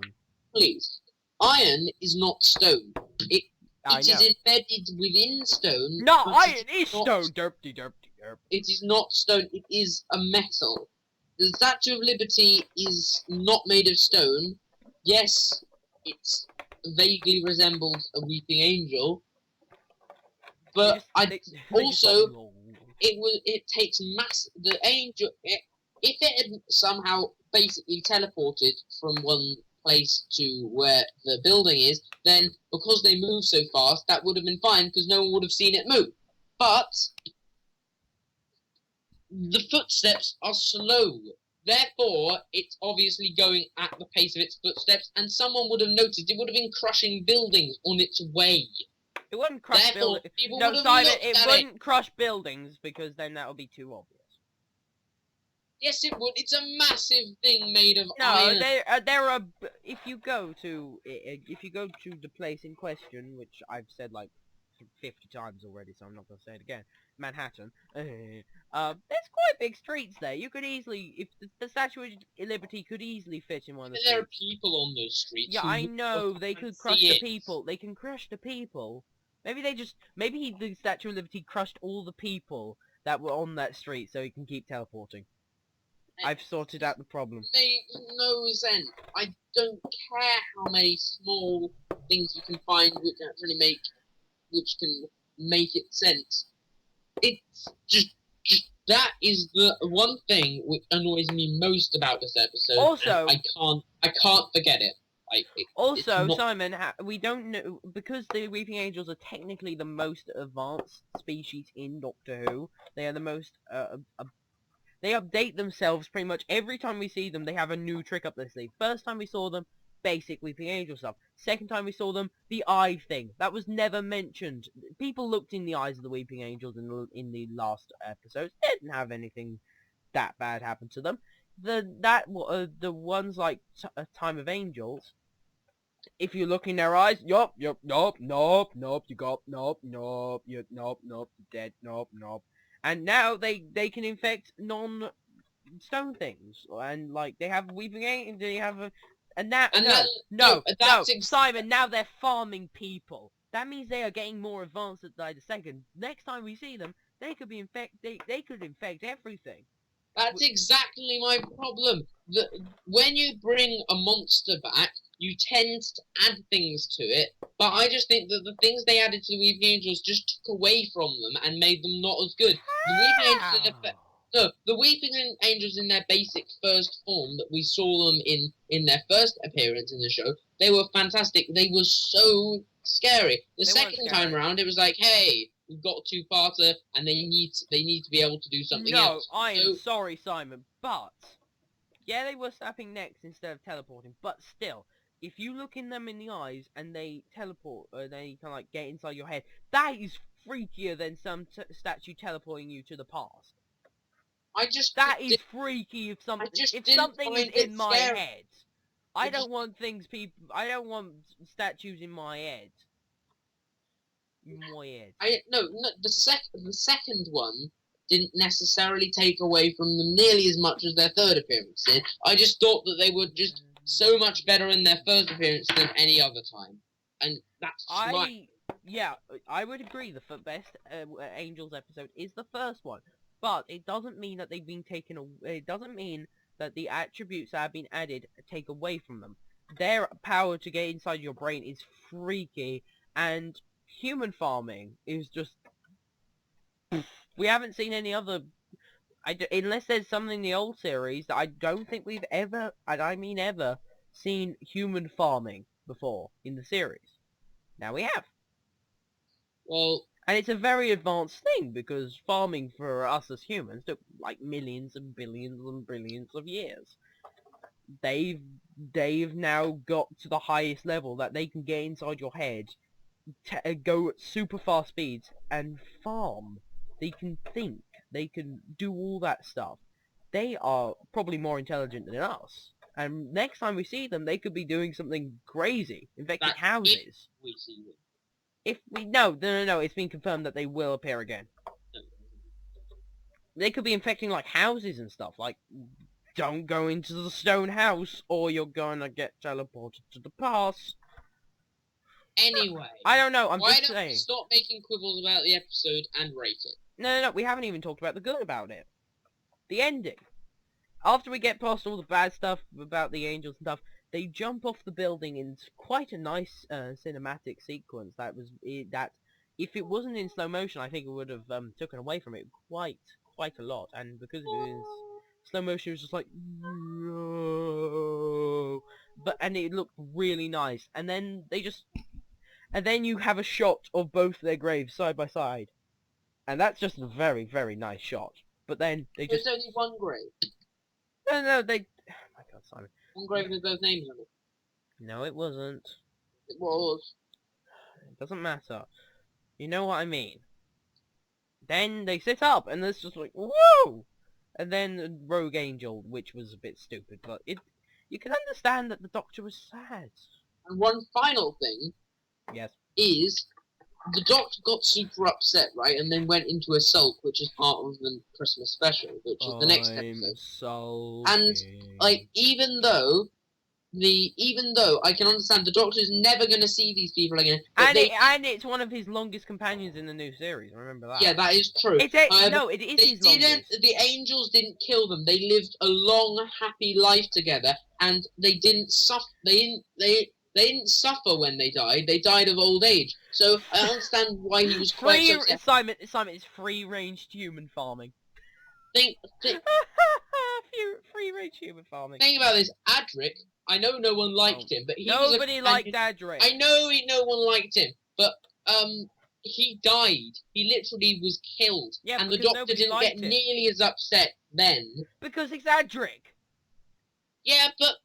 Please. Iron is not stone. It I know. is embedded within stone. No, iron is stone! Derpty. It is not stone, it is a metal. The Statue of Liberty is not made of stone. Yes, it vaguely resembles a weeping angel. But it takes the angel. If it had somehow basically teleported from one place to where the building is, then because they move so fast, that would have been fine because no one would have seen it move. But the footsteps are slow. Therefore, it's obviously going at the pace of its footsteps, and someone would have noticed. It would have been crushing buildings on its way. It wouldn't crush buildings. No, Simon, it wouldn't crush buildings because then that would be too obvious. Yes, it would. It's a massive thing made of iron. No, there are. If you go to the place in question, which I've said like 50 times already, so I'm not gonna say it again. Manhattan. There's quite big streets there. You could easily, if the Statue of Liberty could easily fit in one of the streets. There are people on those streets. Yeah, I know. They could crush the people. They can crush the people. Maybe the Statue of Liberty crushed all the people that were on that street so he can keep teleporting. I've sorted out the problem. No sense. I don't care how many small things you can find which can make it sense. It's just that is the one thing which annoys me most about this episode. Also, I can't forget it. Simon, we don't know, because the Weeping Angels are technically the most advanced species in Doctor Who. They are the most they update themselves pretty much every time we see them. They have a new trick up their sleeve. First time we saw them, basic Weeping Angel stuff. Second time we saw them, the eye thing. That was never mentioned. People looked in the eyes of the Weeping Angels in the last episodes. They didn't have anything that bad happen to them. The ones like Time of Angels, if you look in their eyes, nope, you got, nope, you're dead, nope. And now they can infect non-stone things, and like they have Weeping Angels, they have Simon, now they're farming people. That means they are getting more advanced by the second. Next time we see them, They could be they could infect everything. That's exactly my problem. When you bring a monster back, you tend to add things to it, but I just think that the things they added to the Weeping Angels just took away from them and made them not as good. The Weeping Angels no, the Weeping Angels in their basic first form that we saw them in their first appearance in the show, they were fantastic. They were so scary. The They weren't second time scary. around, it was like, hey, we've got a two-parter, and they need to be able to do something No, else. I am So, sorry, Simon, but yeah, they were snapping necks instead of teleporting, but still, if you look in them in the eyes and they teleport, or they kind of like get inside your head, that is freakier than some statue teleporting you to the past. I just That is freaky if I just if didn't something find is it in my scary. head. I I don't just- want I don't want statues in my head. My head. no, the second one didn't necessarily take away from them nearly as much as their third appearance did. I just thought that they were just so much better in their first appearance than any other time, and that's Yeah, I would agree. The best Angels episode is the first one, but it doesn't mean that they've been taken away. It doesn't mean that the attributes that have been added take away from them. Their power to get inside your brain is freaky, and human farming is just. We haven't seen any other. Unless there's something in the old series that I don't think we've ever, and I mean ever, seen human farming before in the series. Now we have. well. And it's a very advanced thing, because farming for us as humans took like millions and billions of years. They've now got to the highest level that they can get inside your head, go at super fast speeds, and farm. They can think. They can do all that stuff. They are probably more intelligent than us. And next time we see them, they could be doing something crazy, infecting That houses. We see them. If we no, it's been confirmed that they will appear again. They could be infecting like houses and stuff. Like, don't go into the stone house, or you're gonna get teleported to the past. Anyway, I don't know. I'm why just don't saying. we stop making quibbles about the episode and rate it? No. We haven't even talked about the good about it. The ending. After we get past all the bad stuff about the angels and stuff, they jump off the building in quite a nice cinematic sequence. That if it wasn't in slow motion, I think it would have taken away from it quite a lot. And because it was slow motion, it was just like no. And it looked really nice. And then you have a shot of both their graves side by side, and that's just a very, very nice shot. But then they just There's only one grave. no they. Oh my God, Simon. One grave with both names on it. No, it wasn't. It was. It doesn't matter. You know what I mean. Then they sit up, and it's just like, whoa! And then Rogue Angel, which was a bit stupid, but you can understand that the Doctor was sad. And one final thing Yes. is the Doctor got super upset, right, and then went into a sulk, which is part of the Christmas special, which is the next episode. And like, even though I can understand the Doctor's never going to see these people again, but and it's one of his longest companions in the new series. Remember that? Yeah, that is true. It is his longest. The angels didn't kill them. They lived a long, happy life together, and they didn't suffer. They didn't suffer when they died. They died of old age. So I understand why he was quite upset. Simon, it's free-range human farming. Think free-range human farming. Think about this, Adric. I know no one liked him, but nobody liked Adric. I know no one liked him, but he died. He literally was killed, yeah, and the Doctor didn't get nearly as upset then. Because it's Adric. Yeah, but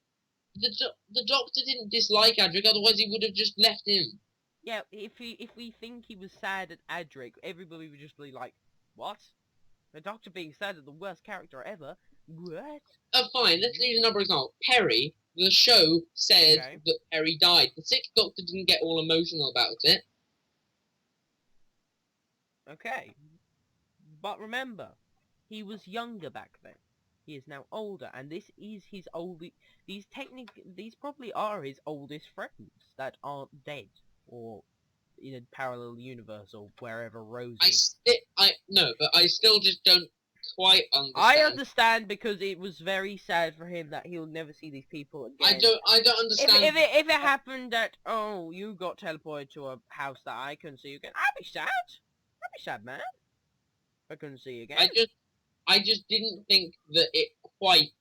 the Doctor didn't dislike Adric, otherwise he would have just left him. Yeah, if we think he was sad at Adric, everybody would just be like, what? The Doctor being sad at the worst character ever? What? Fine, let's use another example. Perry, the show said that Perry died. The Sixth Doctor didn't get all emotional about it. Okay. But remember, he was younger back then. He is now older, and this is his these probably are his oldest friends that aren't dead, or in a parallel universe or wherever Rose I is. no, but I still just don't quite understand. I understand because it was very sad for him that he'll never see these people again. I don't understand. If it happened that, oh, you got teleported to a house that I couldn't see you again, I'd be sad. I'd be sad, man. I couldn't see you again. I just didn't think that it quite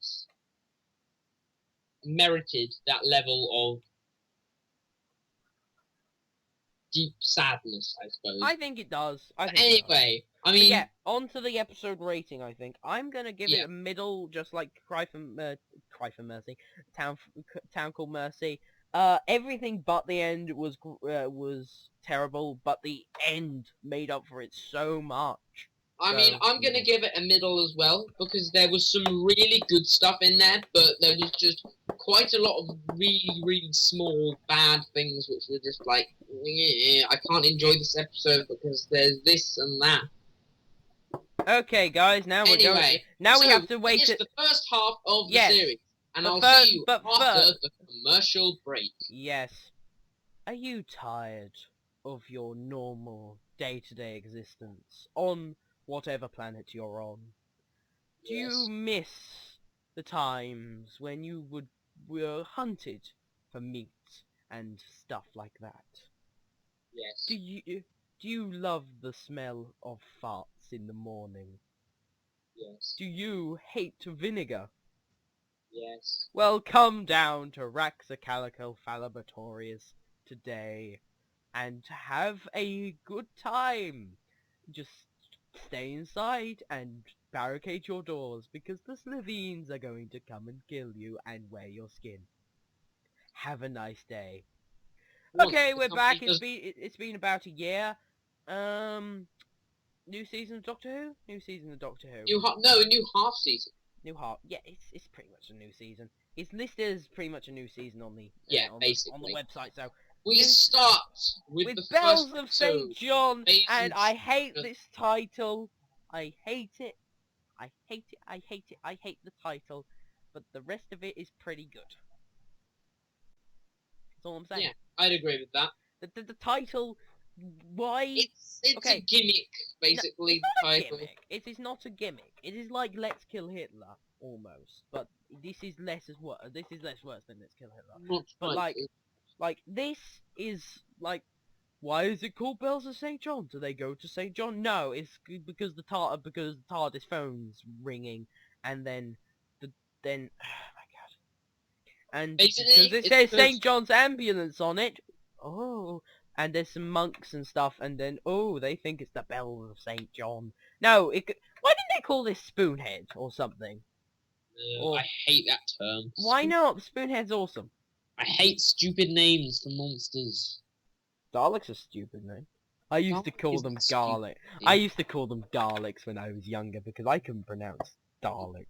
merited that level of deep sadness, I suppose. I think it does. Anyway, I mean, yeah, on to the episode rating. I think I'm gonna give it a middle, just like Cry for Mercy, Town Called Mercy. Everything but the end was terrible, but the end made up for it so much. I mean, I'm going to give it a middle as well, because there was some really good stuff in there, but there was just quite a lot of really, really small, bad things, which were just like, I can't enjoy this episode because there's this and that. Okay, guys, now we're going. Now we have to wait. The first half of the series, and I'll see you after the commercial break. Yes. Are you tired of your normal day-to-day existence on whatever planet you're on? Do you miss the times when you were hunted for meat and stuff like that? Yes. Do you love the smell of farts in the morning? Yes. Do you hate vinegar? Yes. Well, come down to Raxacalico Laboratories today and have a good time. Just stay inside and barricade your doors because the Slovene are going to come and kill you and wear your skin. Have a nice day. Okay, we're back. It's been about a year. New season of Doctor Who? New season of Doctor Who. A new half season. New half. Yeah, it's pretty much a new season. It's listed as pretty much a new season on the basically on the website. So we start with the Bells first of St. John, and I hate this title. I hate it. I hate it. I hate it. I hate the title, but the rest of it is pretty good. That's all I'm saying. Yeah, I'd agree with that. The title. Why? It's a gimmick, basically. No, it's not a gimmick. It is not a gimmick. It is like Let's Kill Hitler, almost. But this is less worse. This is less worse than Let's Kill Hitler. But like this is like, why is it called Bells of St. John? Do they go to St. John? No, it's because the TARDIS phone's ringing, and then oh my god, and basically, because it says St. John's ambulance on it. Oh. And there's some monks and stuff, and then, they think it's the Bells of St. John. No, why didn't they call this Spoonhead or something? I hate that term. Why not? Spoonhead's awesome. I hate stupid names for monsters. Daleks are stupid, man. I used to call them Garlic. I used to call them Daleks when I was younger because I couldn't pronounce Dalek.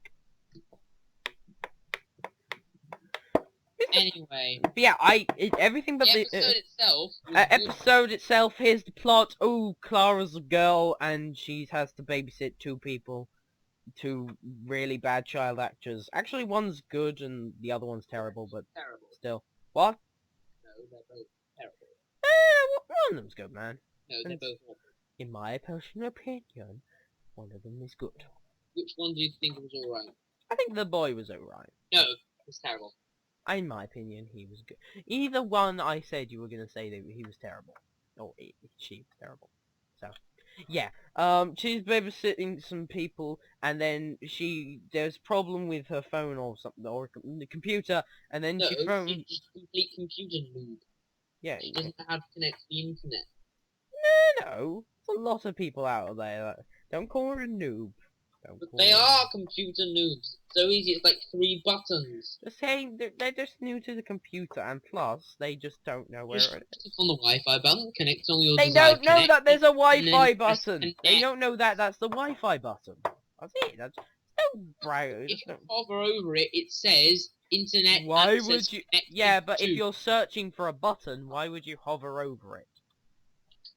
Anyway. But yeah, everything but the episode itself. Episode itself. Here's the plot. Oh, Clara's a girl, and she has to babysit two really bad child actors. Actually, one's good and the other one's terrible, but still. What? No, they're both terrible. One of them's good, man. No, they're both awful. In my personal opinion, one of them is good. Which one do you think was alright? I think the boy was alright. No, it's terrible. In my opinion, he was good. Either one I said you were going to say that he was terrible. Or she was terrible. So, yeah. She's babysitting some people, and then there's a problem with her phone or something, or the computer, and then she's just a complete computer noob. Yeah. She doesn't know how to connect to the internet. No. There's a lot of people out there that don't call her a noob. But they are computer noobs. So easy, it's like 3 buttons. They're just new to the computer, and plus, they just don't know where it is. Click on the Wi-Fi button, connect on your They don't know that there's a Wi-Fi button. They don't know that that's the Wi-Fi button. That's it. That's no browser. If you hover over it, it says internet. Why would you? Yeah, but if you're searching for a button, why would you hover over it?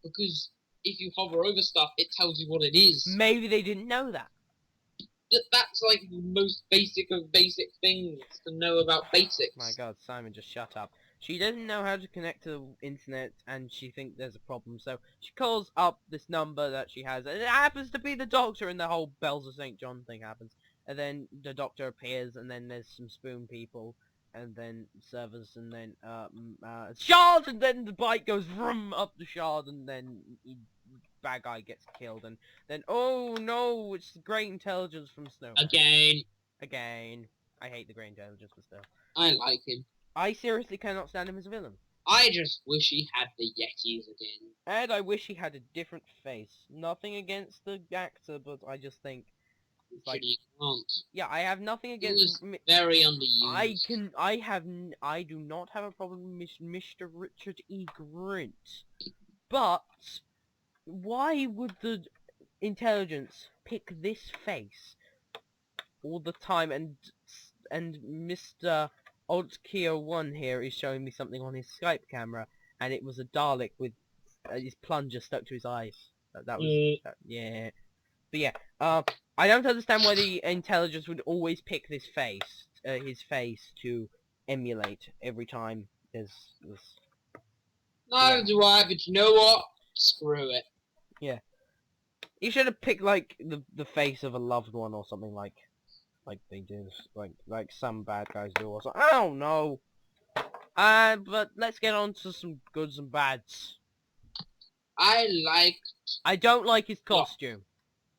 Because if you hover over stuff, it tells you what it is. Maybe they didn't know that. That's like the most basic of basic things to know about basics. My god, Simon, just shut up. She doesn't know how to connect to the internet, and she thinks there's a problem, so she calls up this number that she has, and it happens to be the doctor, and the whole Bells of St. John thing happens. And then the doctor appears, and then there's some spoon people, and then servers, and then shard, and then the bike goes vroom up the shard, and then bad guy gets killed, and then oh no, it's the Great Intelligence from Snowman. Again. I hate the Great Intelligence for stuff. I like him. I seriously cannot stand him as a villain. I just wish he had the Yetis again. And I wish he had a different face. Nothing against the actor, but I just think... Like, you can't. Yeah, I have nothing He against... was very underused. I do not have a problem with Mr. Richard E. Grint. But, why would the intelligence pick this face all the time, and Mr. Oldkio1 here is showing me something on his Skype camera, and it was a Dalek with his plunger stuck to his eyes. That was... yeah. But yeah, I don't understand why the intelligence would always pick this face, his face, to emulate every time there's this... Neither do I, but you know what? Screw it. Yeah. You should have picked, like, the face of a loved one or something like they do, like some bad guys do or something. I don't know. But let's get on to some goods and bads. I don't like his costume.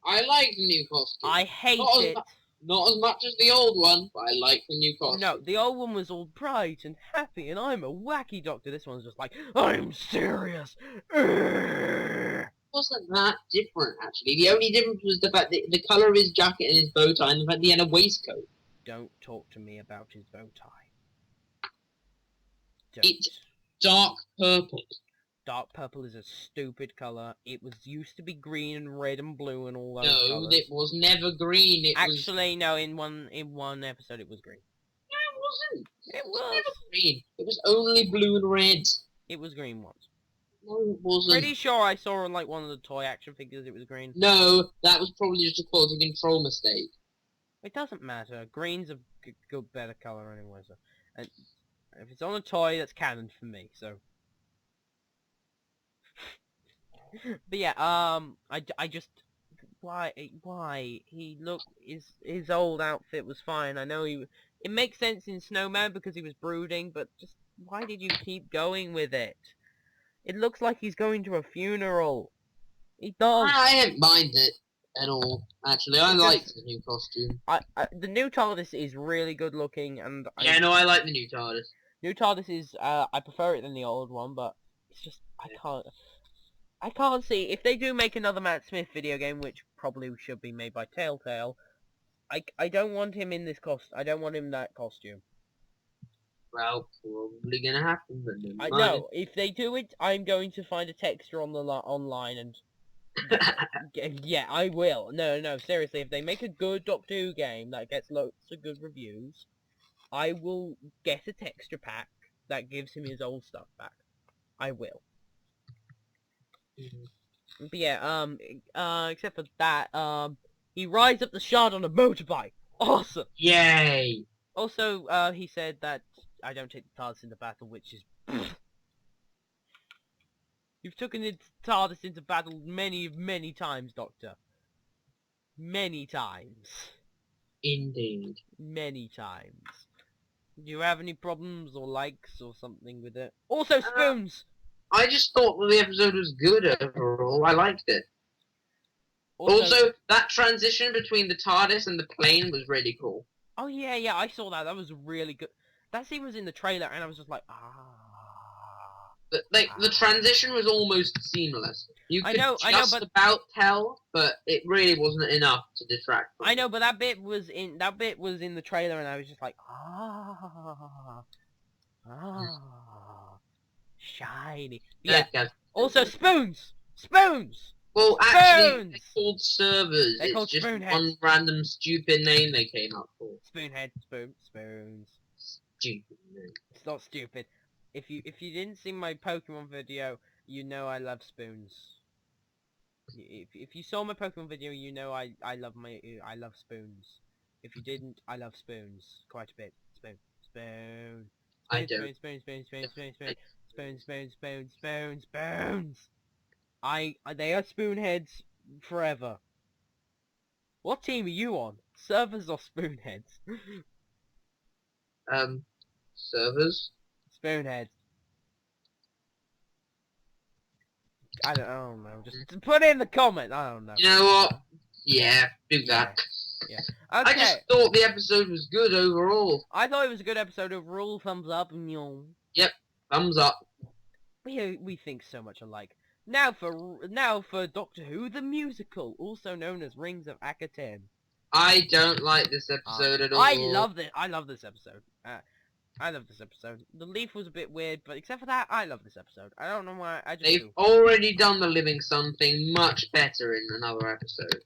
I like the new costume. I hate it. Not as much as the old one, but I like the new costume. No, the old one was all bright and happy, and I'm a wacky doctor. This one's just like, I'm serious. Wasn't that different, actually. The only difference was the fact that the colour of his jacket and his bow tie, and the fact that he had a waistcoat. Don't talk to me about his bow tie. It's dark purple. Dark purple is a stupid colour. It used to be green and red and blue and all those colours. No, it was never green. No, in one episode it was green. No, it wasn't. It was. Never green. It was only blue and red. It was green once. No, it wasn't. Pretty sure I saw on like one of the toy action figures it was green. No, that was probably just a quality control mistake. It doesn't matter. Green's a good, better colour anyway. So, and if it's on a toy, that's canon for me. So. But yeah, I just, why, his old outfit was fine. I know it makes sense in Snowman because he was brooding, but just, why did you keep going with it? It looks like he's going to a funeral. He does. I don't mind it at all, actually. I like the new costume. The new TARDIS is really good looking, and... Yeah, no, I like the new TARDIS. New TARDIS is, I prefer it than the old one, but it's just, I can't see, if they do make another Matt Smith video game, which probably should be made by Telltale, I don't want him in this I don't want him in that costume. Well, probably gonna happen, but I know, if they do it, I'm going to find a texture on the online and... yeah, I will. No, seriously, if they make a good Doctor Who game that gets lots of good reviews, I will get a texture pack that gives him his old stuff back. I will. But yeah, except for that, he rides up the shard on a motorbike. Awesome! Yay! Also, he said that I don't take the TARDIS into battle, which is... You've taken the TARDIS into battle many, many times, Doctor. Many times. Indeed. Many times. Do you have any problems or likes or something with it? Also, spoons! I just thought that the episode was good overall. I liked it. Also, that transition between the TARDIS and the plane was really cool. Oh yeah, I saw that. That was really good. That scene was in the trailer, and I was just like, The transition was almost seamless. You could but about tell, but it really wasn't enough to detract from I know, but that bit was in the trailer, and I was just like, shiny. Yeah. Also, spoons! Spoons! Well, actually, they're called servers. They're called just Spoonhead. one random stupid name they came up for. Spoonhead, spoons. Stupid name. It's not stupid. If you didn't see my Pokemon video, you know I love spoons. If you saw my Pokemon video, you know I love spoons. If you didn't, I love spoons quite a bit. Spoon. I don't. Spoons. They are spoonheads forever. What team are you on? Servers or spoonheads? Servers. Spoonheads. I don't know. Just put it in the comment. I don't know. You know what? Yeah, do that. Yeah. I Okay. just thought the episode was good overall. I thought it was a good episode overall. Thumbs up. Thumbs up. We think so much alike. Now for Doctor Who the musical, also known as Rings of Akaten. I don't like this episode at all. I love this episode. I love this episode. The leaf was a bit weird, but except for that, I love this episode. I don't know why. I just They've do. already done the Living Sun thing much better in another episode.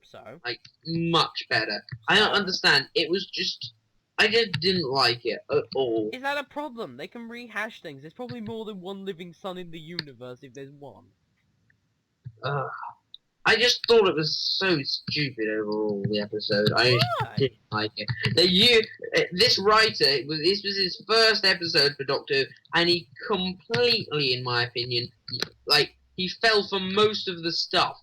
So? Like, much better. I don't understand. It was just... I just didn't like it at all. Is that a problem? They can rehash things. There's probably more than one living sun in the universe if there's one. I just thought it was so stupid overall, the episode. I didn't like it. This writer, this was his first episode for Doctor Who, and he completely, in my opinion, like, he fell for most of the stuff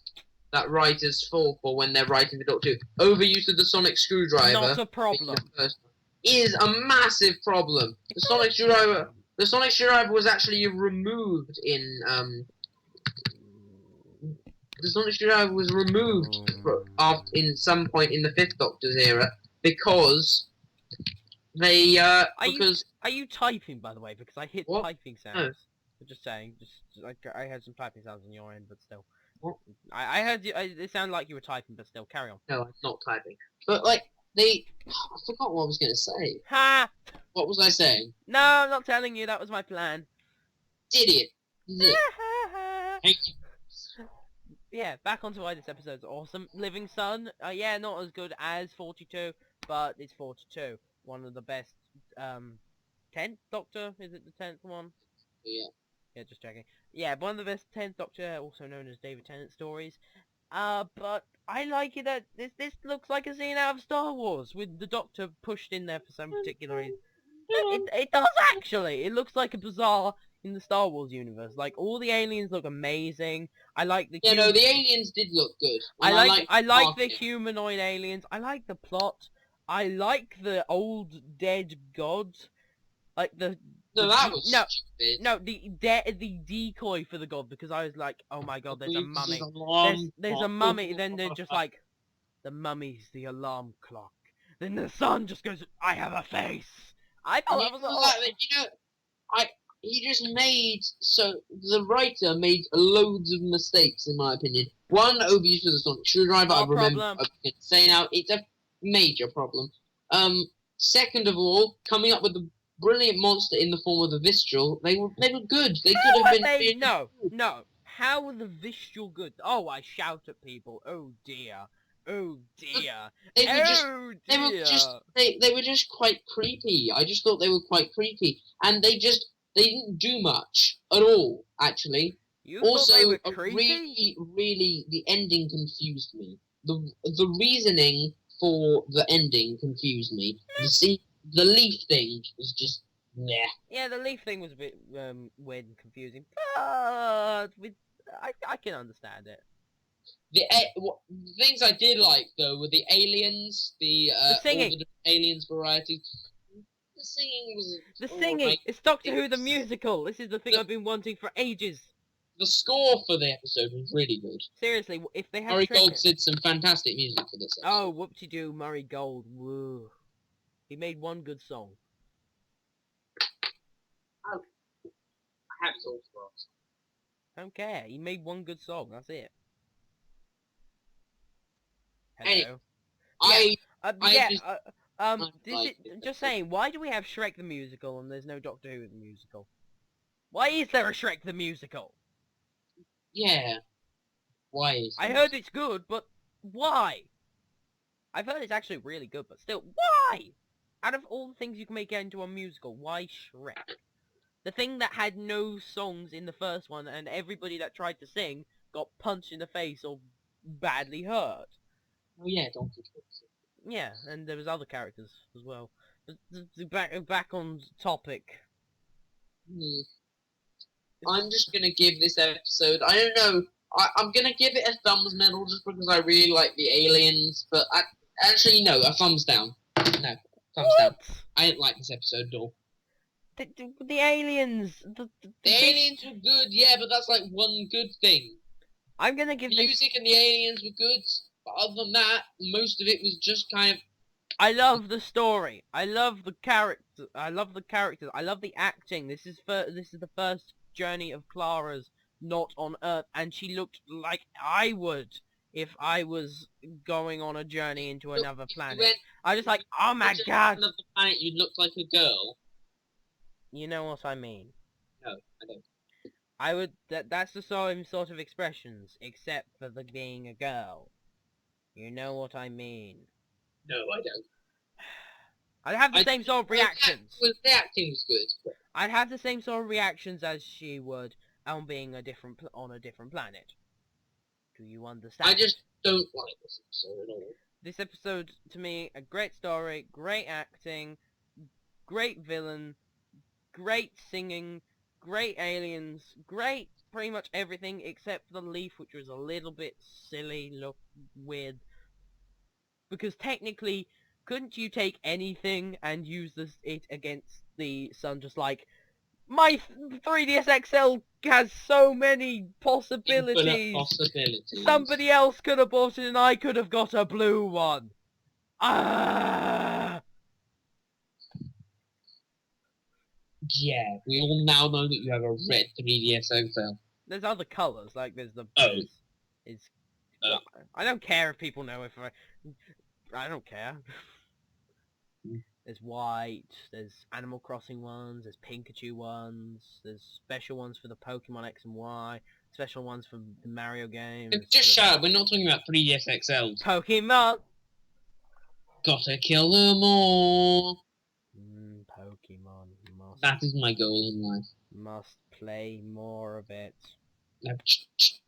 that writers fall for when they're writing for Doctor Who. Overuse of the sonic screwdriver. Not a problem. Is a massive problem. The sonic screwdriver was actually removed in the sonic screwdriver was removed in some point in the Fifth Doctor's era because they Are you typing, by the way? Because I hit What? typing sounds. No. I'm just saying. I heard some typing sounds on your end, but still. What? I heard you. It sounded like you were typing, but still, carry on. No, I'm not typing. But like I forgot what I was gonna say. Ha! What was I saying? No, I'm not telling you. That was my plan. Idiot. Thank you. Yeah, back onto why this episode's awesome. Living Sun, yeah, not as good as 42, but it's 42. One of the best, 10th Doctor? Is it the 10th one? Yeah. Yeah, just checking. Yeah, one of the best 10th Doctor, also known as David Tennant stories. But I like it that this looks like a scene out of Star Wars, with the Doctor pushed in there for some particular reason. It does actually! It looks like a bizarre in the Star Wars universe. Like, all the aliens look amazing. I like the... Yeah, no, the aliens did look good. I like the Arctic. humanoid aliens. I like the plot. I like the old dead god. Like the... No, that was stupid. No, the decoy for the god, because I was like, oh my god, there's a mummy. There's a mummy, then they're just like, the mummy's the alarm clock. Then the sun just goes, I have a face. I thought that was he just made, so the writer made loads of mistakes in my opinion. One, overuse of the sonic screwdriver, I remember I can say now, it's a major problem. Second of all, coming up with the brilliant monster in the form of the Vistral, they were good. They could have been No. How were the Vistral good? Oh, I shout at people. Oh dear. Oh dear. They were just quite creepy. I just thought they were quite creepy. And they didn't do much at all, actually. You also, thought they were creepy? really, the ending confused me. The reasoning for the ending confused me. The leaf thing was just, meh. Yeah, the leaf thing was a bit weird and confusing, but I can understand it. The things I did like though were the aliens, the singing, all the aliens variety. The singing was Right. It's Doctor Who the musical. This is the thing I've been wanting for ages. The score for the episode was really good. Seriously, if they had Murray Gold did some fantastic music for this episode. Oh, whoop-de-doo, Murray Gold. Woo. He made one good song. Oh. I have it all for us. I don't care. He made one good song. That's it. Hello. Just saying, why do we have Shrek the Musical and there's no Doctor Who the Musical? Why is there a Shrek the Musical? Yeah. Why is I heard it's good, but why? I've heard it's actually really good, but still, why? Out of all the things you can make into a musical, why Shrek? The thing that had no songs in the first one, and everybody that tried to sing got punched in the face or badly hurt. Oh yeah, Donkey Kong. Yeah, and there was other characters as well. back on topic. Hmm. I'm just gonna give this episode. I don't know. I'm gonna give it a thumbs middle just because I really like the aliens. But actually, no, a thumbs down. No, thumbs down. I didn't like this episode at all. The aliens. The aliens were good, yeah, but that's like one good thing. I'm gonna give The this. music and the aliens were good, but other than that, most of it was just kind of. I love the story. I love the character. I love the characters. I love the acting. This is the first journey of Clara's not on Earth, and she looked like I would if I was going on a journey into another planet. I was like, oh my god! Another planet, you look like a girl. You know what I mean? No, I don't. I would. That's the same sort of expressions, except for the being a girl. You know what I mean? No, I don't. I'd have the same sort of reactions. The acting was good. I'd have the same sort of reactions as she would on being on a different planet. Do you understand? I just don't like this episode at all. This episode, to me, a great story, great acting, great villain, great singing, great aliens, great pretty much everything except for the leaf, which was a little bit silly, weird. Because technically, couldn't you take anything and use it against the sun? Just like, my 3DS XL has so many possibilities. Somebody else could have bought it and I could have got a blue one. Ah! Yeah, we all now know that you have a red 3DS XL. There's other colours, like there's the... Oh. I don't care if people know if I don't care. There's white, there's Animal Crossing ones, there's Pikachu ones, there's special ones for the Pokemon X and Y, special ones for the Mario games. Just shut up, we're not talking about 3DS XLs. Pokemon! Gotta kill them all! Pokemon must... That is my goal in life. Must play more of it. No,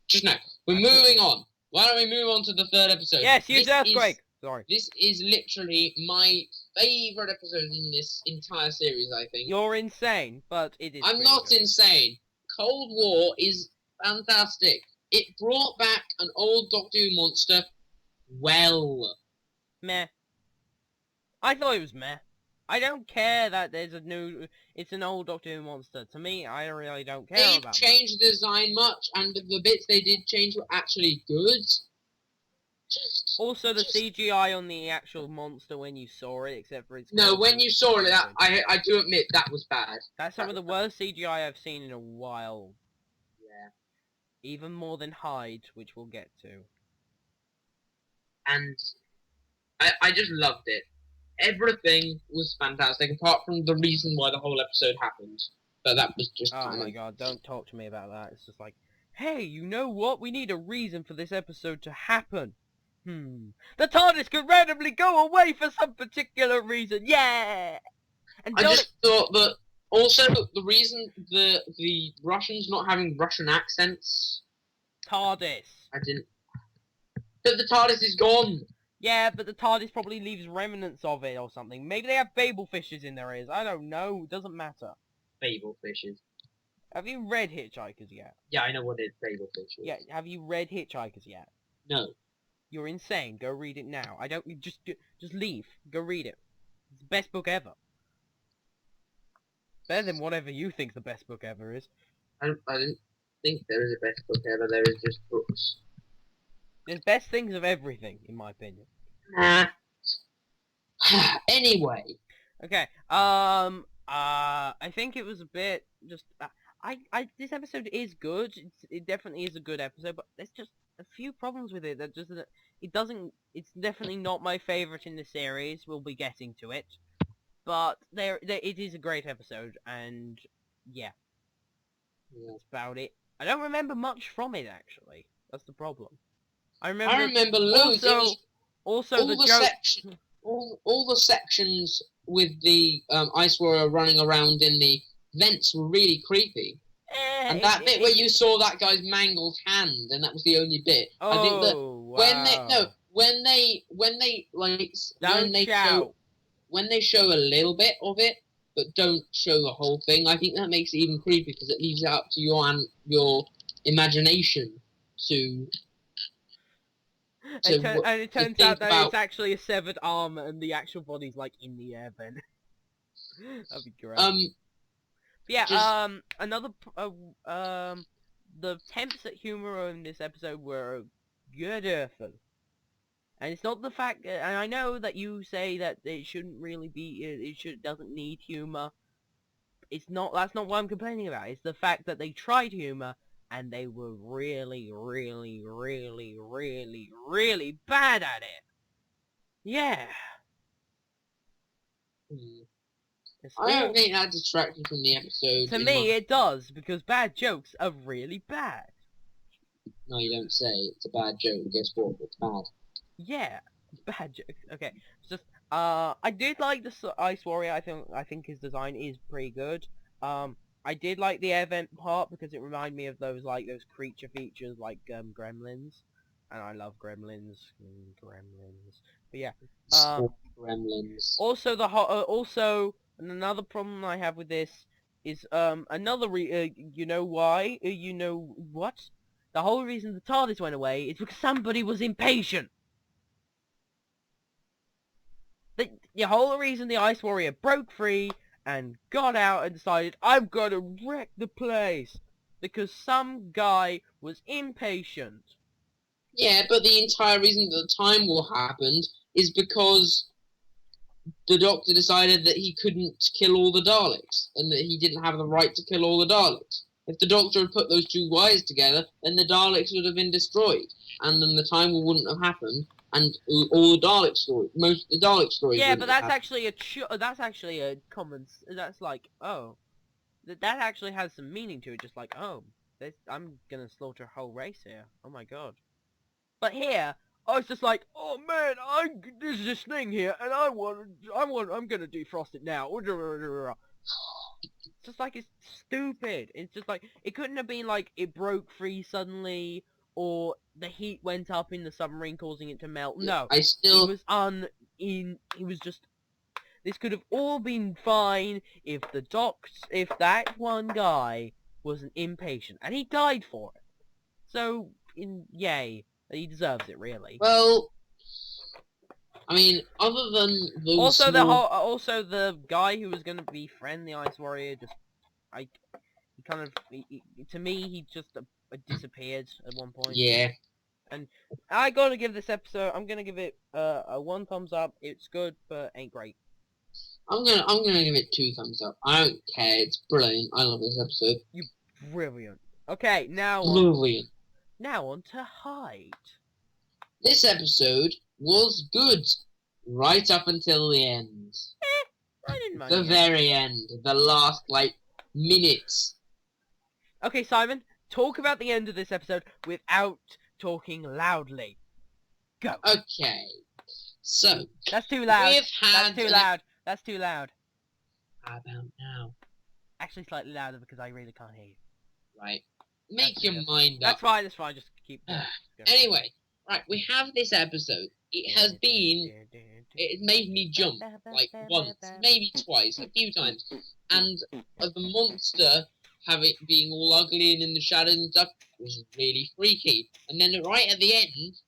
just no. We're moving on. Why don't we move on to the third episode? Yes, use Earthquake! Sorry. This is literally my favourite episode in this entire series, I think. You're insane, but it is. I'm not insane. Cold War is fantastic. It brought back an old Doctor Who monster. Well. Meh. I thought it was meh. I don't care that there's it's an old Doctor Who monster. To me, I really don't care They about changed the design much, and the bits they did change were actually good. Also, the CGI on the actual monster when you saw it, except for its... No, when you saw it, I do admit that was bad. That's some of the worst CGI I've seen in a while. Yeah. Even more than Hyde, which we'll get to. And I just loved it. Everything was fantastic, apart from the reason why the whole episode happened. But that was just... Oh my god, don't talk to me about that. It's just like, hey, you know what? We need a reason for this episode to happen. The TARDIS could randomly go away for some particular reason. Yeah! And I just thought that... Also, the reason the Russians not having Russian accents... TARDIS. I didn't... But the TARDIS is gone! Yeah, but the TARDIS probably leaves remnants of it or something. Maybe they have Babel fishes in their ears. I don't know. It doesn't matter. Babel fishes. Have you read Hitchhikers yet? Yeah, I know what Babel fish is. Yeah, have you read Hitchhikers yet? No. You're insane. Go read it now. I don't... Just leave. Go read it. It's the best book ever. Better than whatever you think the best book ever is. I don't think there is a best book ever. There is just books. There's best things of everything, in my opinion. Anyway. Okay. I think it was a bit just. This episode is good. It definitely is a good episode, but there's just a few problems with it. That just it doesn't. It's definitely not my favorite in the series. We'll be getting to it, but it is a great episode, and yeah, that's about it. I don't remember much from it actually. That's the problem. I remember loads. Also all the section, all the sections with the Ice Warrior running around in the vents were really creepy. And that bit where you saw that guy's mangled hand, and that was the only bit. Oh, I think that wow. when they when they show a little bit of it, but don't show the whole thing, I think that makes it even creepy because it leaves it up to your imagination to And, to and it to turns think out that about. it's actually a severed arm and the actual body's like in the air then. That'd be great. But yeah, just- the attempts at humor in this episode were beautiful. And it's not the fact, and I know that you say that it shouldn't really be, doesn't need humor. That's not what I'm complaining about. It's the fact that they tried humor, and they were really, really, really, really, really bad at it. Yeah. It's I don't all, think that distracted from the episode. to me, it does, because bad jokes are really bad. No, you don't say. It's a bad joke. Guess what? It's bad. Yeah, bad jokes. Okay, it's just I did like the Ice Warrior. I think his design is pretty good. I did like the air vent part because it reminded me of those creature features like Gremlins, and I love Gremlins. Gremlins. But yeah. Small gremlins. Also also another problem I have with this is you know why? You know what? The whole reason the TARDIS went away is because somebody was impatient. The whole reason the Ice Warrior broke free and got out and decided, I'm gonna wreck the place, because some guy was impatient. Yeah, but the entire reason that the time war happened is because the Doctor decided that he couldn't kill all the Daleks, and that he didn't have the right to kill all the Daleks. If the Doctor had put those two wires together, then the Daleks would have been destroyed, and then the time war wouldn't have happened, and all the Dalek stories, most of the Dalek stories. Yeah, but that's happened. actually a common. That's like, oh, that actually has some meaning to it. Just like, oh, I'm gonna slaughter a whole race here. Oh my god. But here, I was just like, oh man, there's this thing here, and I'm gonna defrost it now. It's just like, it's stupid. It's just like, it couldn't have been like it broke free suddenly, or the heat went up in the submarine causing it to melt. No, he was just. This could have all been fine if if that one guy was an impatient, and he died for it. So, yay. He deserves it, really. Well, I mean, other than those Also, small... the guy who was gonna befriend the Ice Warrior to me, he just disappeared at one point. Yeah. And I gotta give this episode, I'm gonna give it a 1 thumbs up. It's good, but ain't great. I'm gonna give it 2 thumbs up. I don't care. It's brilliant. I love this episode. Brilliant. Okay, now Brilliant. Now on to Hyde. This episode was good right up until the end. I didn't mind The very end. The last, minutes. Okay, Simon, talk about the end of this episode without talking loudly. Go. Okay. So. That's too loud. That's too loud. That's too loud. How about now? Actually, slightly louder because I really can't hear you. Right. Make your mind up. That's fine, just keep going. Anyway, right, we have this episode. It made me jump, once, maybe twice, a few times. And the monster being all ugly and in the shadows and stuff was really freaky. And then right at the end,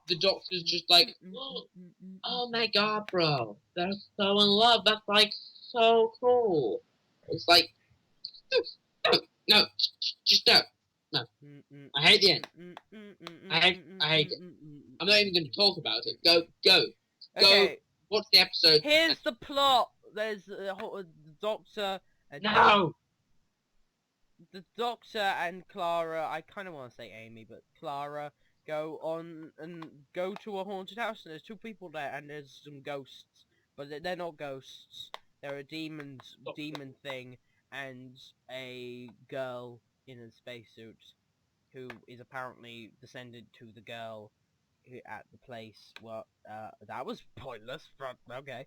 the Doctor's just like, oh my god, bro, they're so in love. That's so cool. It's like, no, just no. No. I hate the end. I hate it. I'm not even going to talk about it. Go. Okay. Watch the episode. Here's the plot. There's the Doctor and... No! The Doctor and Clara, I kind of want to say Amy, but Clara, go to a haunted house, and there's 2 people there, and there's some ghosts. But they're not ghosts. They're a demon thing, and a girl in a spacesuit who is apparently descended to the girl at the place. Well, that was pointless, but okay.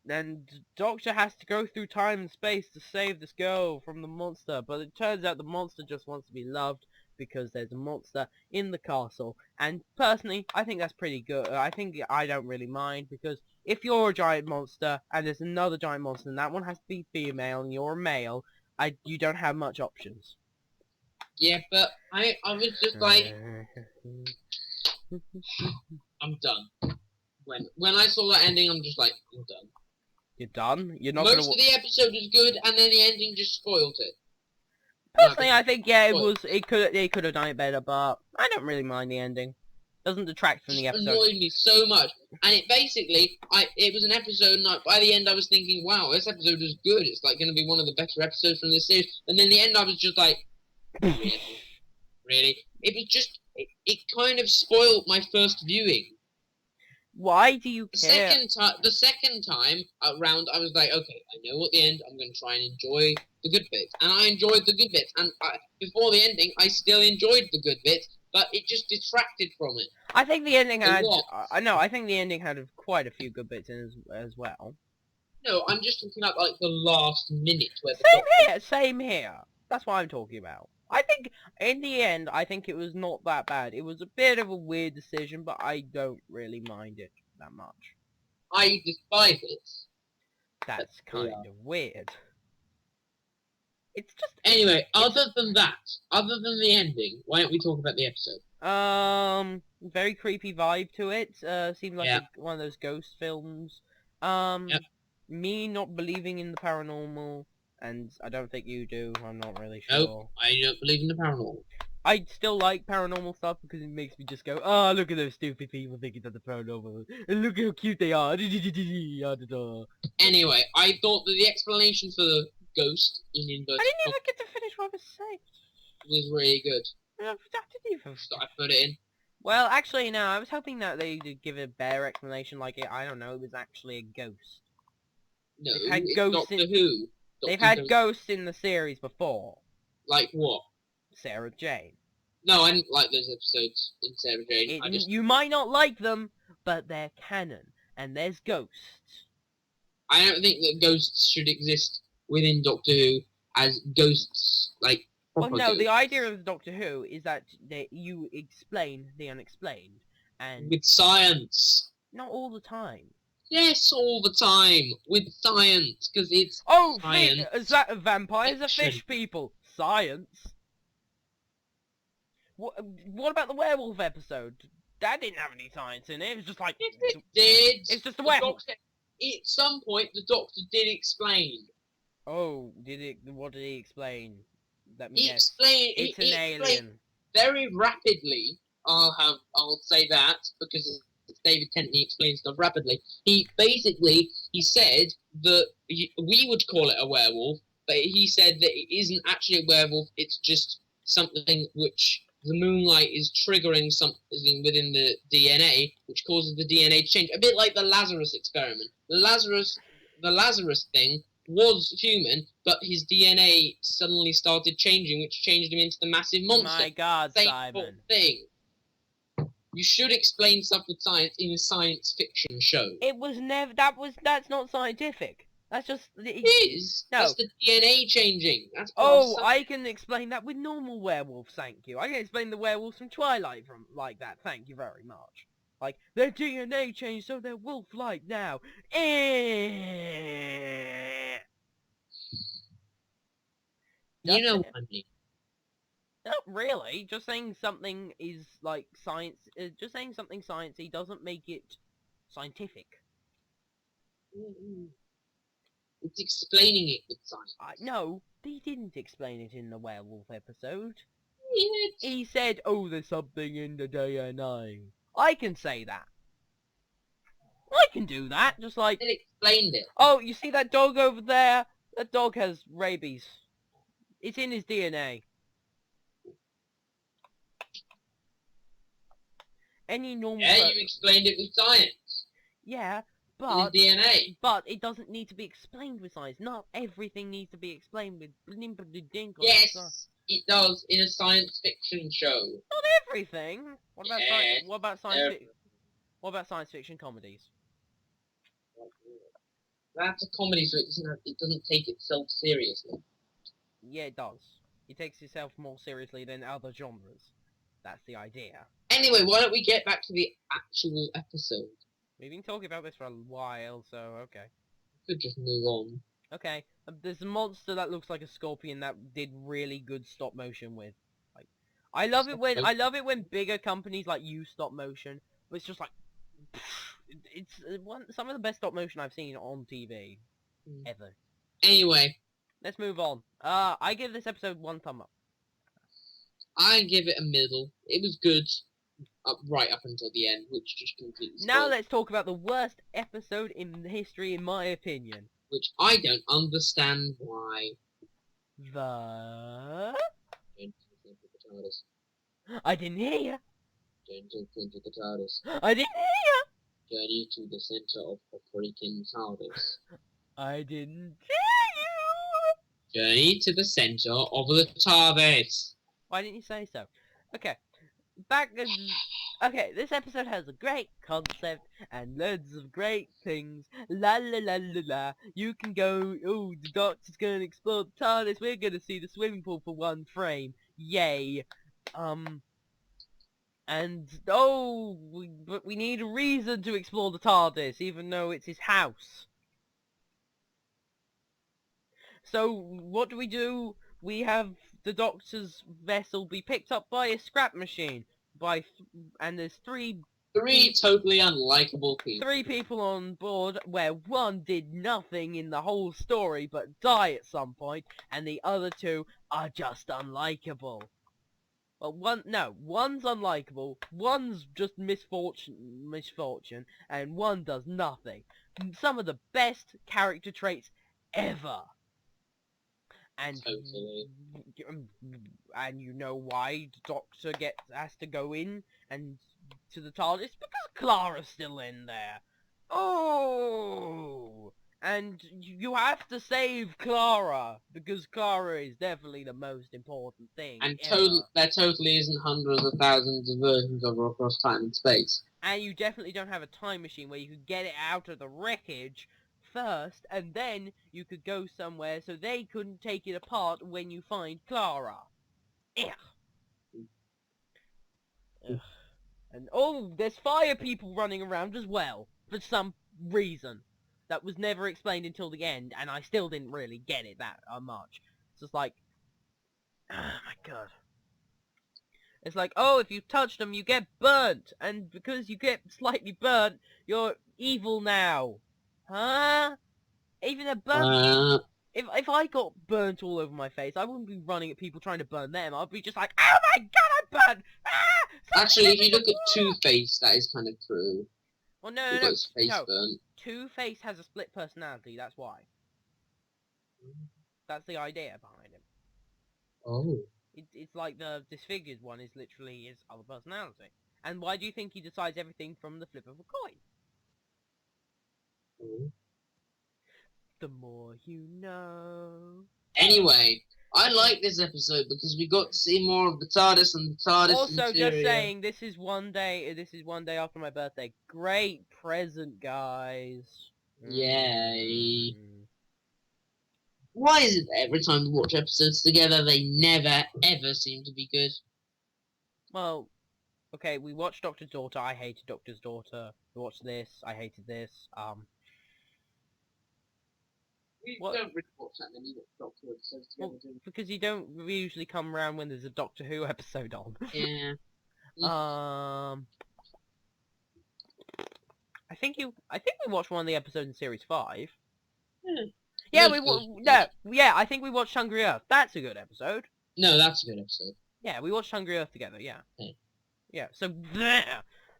Then Doctor has to go through time and space to save this girl from the monster, but it turns out the monster just wants to be loved because there's a monster in the castle. And personally, I think that's pretty good. I don't really mind, because if you're a giant monster and there's another giant monster and that one has to be female and you're a male, you don't have much options. Yeah, but I was just like, I'm done. When I saw that ending, I'm just like, I'm done. You're done? You're not Most gonna... of the episode is good, and then the ending just spoiled it. Personally, I think, yeah, Well, they could have done it better, but I don't really mind the ending. Doesn't detract from the Just episode. annoyed me so much, and it basically, it was an episode, and by the end I was thinking, wow, this episode is good. It's like going to be one of the better episodes from this series. And then the end, I was just like, really? It was just, it kind of spoiled my first viewing. Why do you care? The second time around, I was like, okay, I know at the end, I'm going to try and enjoy the good bits, and I enjoyed the good bits. And before the ending, I still enjoyed the good bits, but it just detracted from it. I think the ending had... lot. I think the ending had quite a few good bits in as well. No, I'm just talking about like the last minute where the Same here. That's what I'm talking about. I think, in the end, I think it was not that bad. It was a bit of a weird decision, but I don't really mind it that much. I despise it. That's kind of weird. It's just... Anyway, other than the ending, why don't we talk about the episode? Very creepy vibe to it. Seemed like one of those ghost films. Me not believing in the paranormal, and I don't think you do, I'm not really sure. Nope, I don't believe in the paranormal. I still like paranormal stuff because it makes me just go, oh, look at those stupid people thinking that the paranormal, and look how cute they are. Anyway, I thought that the explanation for the ghost in inverted I didn't even get to finish what I was saying. Was really good. I didn't even... So I put it in. Well, actually, no, I was hoping that they'd give a better explanation, like, I don't know, it was actually a ghost. No, They've had it's ghosts Doctor Who. They've had ghosts in the series before. Like what? Sarah Jane. No, I didn't like those episodes in Sarah Jane. You might not like them, but they're canon, and there's ghosts. I don't think that ghosts should exist within Doctor Who as ghosts, like, proper Well, no, ghosts. the idea of Doctor Who is that you explain the unexplained, and... With science. Not all the time. Yes, all the time. With science, because it's science. Is that vampires or fiction. fish people? Science. What about the werewolf episode? That didn't have any science in it. It was just like... Yes, it did. It's just a werewolf. At some point, the Doctor did explain. Oh, did it? What did he explain? Let me He guess. explained... It's an alien. Very rapidly, I'll say that, because David Tennant explains stuff rapidly. He said that we would call it a werewolf, but he said that it isn't actually a werewolf, it's just something which the moonlight is triggering something within the DNA, which causes the DNA to change. A bit like the Lazarus experiment. The Lazarus thing was human, but his DNA suddenly started changing, which changed him into the massive monster. My God, Same Simon. thing. You should explain stuff with science in a science fiction show. It was never... That's not scientific. That's just... It is. No. That's the DNA changing. That's I can explain that with normal werewolves, thank you. I can explain the werewolves from Twilight like that, thank you very much. Like, their DNA changed so they're wolf-like now. You know what I mean. Not really. Just saying something is like science. Just saying something sciencey doesn't make it scientific. It's explaining it with science. No, he didn't explain it in the werewolf episode. Yes. He said, "Oh, there's something in the DNA." I can say that. I can do that. Just like. It explained it. Oh, you see that dog over there? That dog has rabies. It's in his DNA. Any normal... Yeah, you explained it with science. Yeah, In but... DNA. But it doesn't need to be explained with science. Not everything needs to be explained with... Yes, it does in a science fiction show. Not everything. What about What about science fiction comedies? That's a comedy, so it doesn't take itself seriously. Yeah, it does. It takes itself more seriously than other genres. That's the idea. Anyway, why don't we get back to the actual episode? We've been talking about this for a while, so okay. Could just move on. Okay, there's a monster that looks like a scorpion that did really good stop motion with. Like, I love it when bigger companies like use stop motion, but it's just like, it's some of the best stop motion I've seen on TV ever. Anyway, Let's move on. I give this episode 1 thumb up. I give it a middle. It was good, right up until the end, which just completely Now spoiled, let's talk about the worst episode in history, in my opinion. which I don't understand why. The... Don't think of the TARDIS. I didn't hear ya. Don't think of the TARDIS. I didn't hear Journey to the center of the freaking TARDIS. ya. I didn't hear you. Journey to the center of the TARDIS. Why didn't you say so? Okay. Okay, this episode has a great concept and loads of great things. La la la la la. You can go, oh, the Doctor's gonna explore the TARDIS. We're gonna see the swimming pool for 1 frame. Yay. And, oh, but we need a reason to explore the TARDIS, even though it's his house. So, what do? We have the Doctor's vessel be picked up by a scrap machine. And there's three Totally unlikable people. 3 people on board, where 1 did nothing in the whole story but die at some point, and the other 2 are just unlikable. Well, one's unlikable, one's just misfortune, and 1 does nothing. Some of the best character traits ever. And Totally. And you know why the Doctor has to go in and to the TARDIS? Because Clara's still in there. Oh! And you have to save Clara, because Clara is definitely the most important thing. And ever. there totally isn't hundreds of thousands of versions of her across time and space. And you definitely don't have a time machine where you could get it out of the wreckage first, and then you could go somewhere so they couldn't take it apart when you find Clara. Ugh. And oh, there's fire people running around as well, for some reason. That was never explained until the end, and I still didn't really get it that much. It's just like, oh my god. It's like, oh, if you touch them, you get burnt, and because you get slightly burnt, you're evil now. Huh? Even a burnt... If I got burnt all over my face, I wouldn't be running at people trying to burn them. I'd be just like, oh my god, I'm burnt! Ah! Actually, if you look at Two-Face, that is kind of true. Well, no. Burnt. Two-Face has a split personality, that's why. That's the idea behind him. Oh. It's like the disfigured one is literally his other personality. And why do you think he decides everything from the flip of a coin? The more you know. Anyway, I like this episode because we got to see more of the TARDIS and the TARDIS Also, interior. just saying, this is one day after my birthday. Great present, guys. Yay. Why is it that every time we watch episodes together, they never, ever seem to be good? Well, okay, we watched Doctor's Daughter. I hated Doctor's Daughter. We watched this. I hated this. We What? don't really watch that many Doctor episodes together, Well, do we? because you don't usually come around when there's a Doctor Who episode on. Yeah. I think we watched one of the episodes in series 5. Yeah. Yeah, Most I think we watched Hungry Earth. That's a good episode. No, that's a good episode. Yeah, we watched Hungry Earth together. Yeah. Okay. Yeah. So bleh.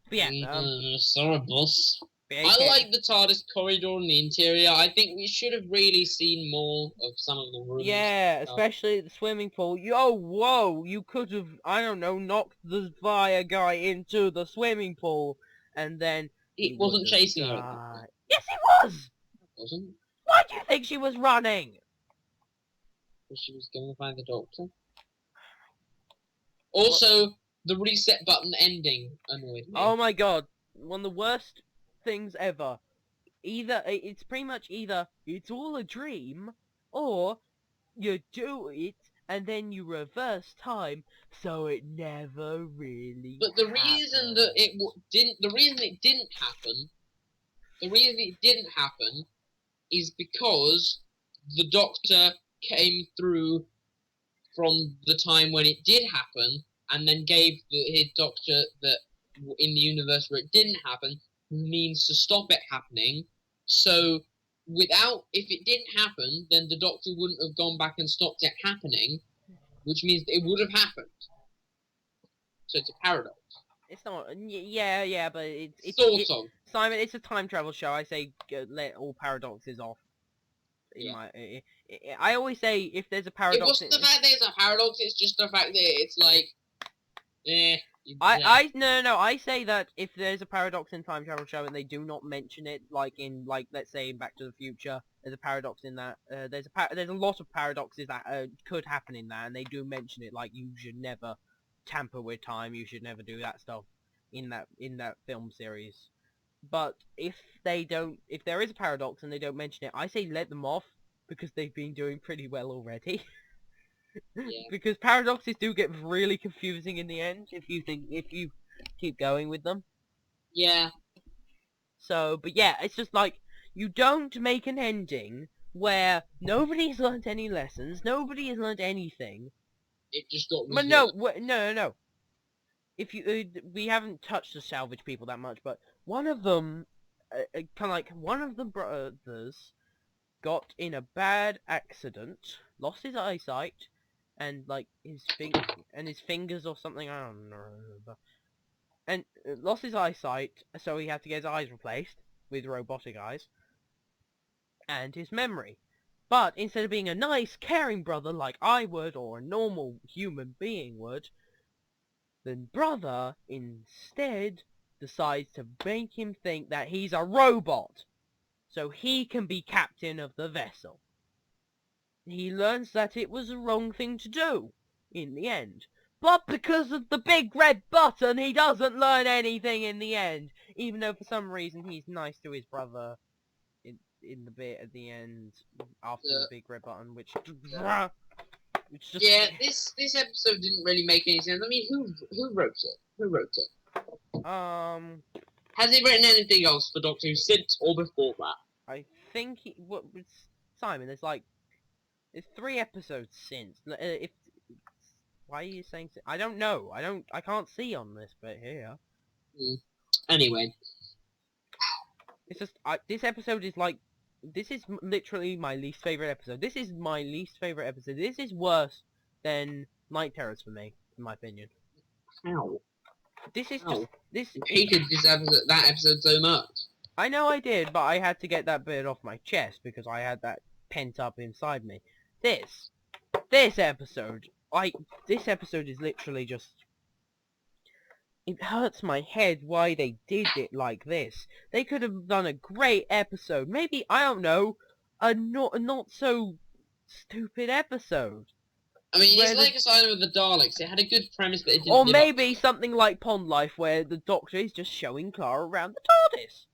But yeah. Sorry, boss. But I like the TARDIS corridor and the interior. I think we should have really seen more of some of the rooms. Yeah, especially the swimming pool. Whoa! You could have, I don't know, knocked the fire guy into the swimming pool, and then It wasn't chasing her. her. Yes, it was. It wasn't. Why do you think she was running? Because she was going to find the Doctor. Also, the reset button ending annoyed me. Oh my god, one of the worst things ever. It's pretty much either it's all a dream, or you do it and then you reverse time, so it never really. But the reason that the reason it didn't happen the reason it didn't happen is because the Doctor came through from the time when it did happen, and then gave his Doctor that in the universe where it didn't happen means to stop it happening. So if it didn't happen, then the Doctor wouldn't have gone back and stopped it happening, which means it would have happened. So it's a paradox. It's not. Yeah, but it's Sort of. Simon, it's a time travel show. I say let all paradoxes off. I always say if there's a paradox. It wasn't the fact that it's a paradox. It's just the fact that it's like, No. I say that if there's a paradox in time travel show and they do not mention it, like let's say in Back to the Future, there's a paradox in that. There's a lot of paradoxes that could happen in that, and they do mention it. Like you should never tamper with time. You should never do that stuff in that film series. But if there is a paradox and they don't mention it, I say let them off because they've been doing pretty well already. Yeah. Because paradoxes do get really confusing in the end if you keep going with them. Yeah. So, but yeah, it's just like you don't make an ending where nobody's learned any lessons, nobody has learned anything. It just got. But no. If you we haven't touched the salvage people that much, but one of them, one of the brothers, got in a bad accident, lost his eyesight, and like his fingers or something, I don't know, and lost his eyesight, so he had to get his eyes replaced with robotic eyes, and his memory. But instead of being a nice, caring brother like I would, or a normal human being would, the brother instead decides to make him think that he's a robot, so he can be captain of the vessel. He learns that it was the wrong thing to do, in the end. But because of the big red button, he doesn't learn anything in the end, even though for some reason he's nice to his brother in the bit at the end after the big red button, which just... Yeah, this episode didn't really make any sense. I mean, who wrote it? Who wrote it? Has he written anything else for Doctor Who since or before that? I think Simon, there's 3 episodes since. Why are you saying? I don't know. I can't see on this bit here. Anyway, it's just this episode is this is literally my least favorite episode. This is my least favorite episode. This is worse than Night Terrors for me, in my opinion. How? This is just this. You hated that episode so much. I know I did, but I had to get that bit off my chest because I had that pent up inside me. This episode, this episode is literally just... It hurts my head why they did it like this. They could have done a great episode. Maybe, I don't know, a not so stupid episode. I mean, it's like Asylum of the Daleks. It had a good premise, but it didn't... Or maybe something like Pond Life, where the Doctor is just showing Clara around the TARDIS.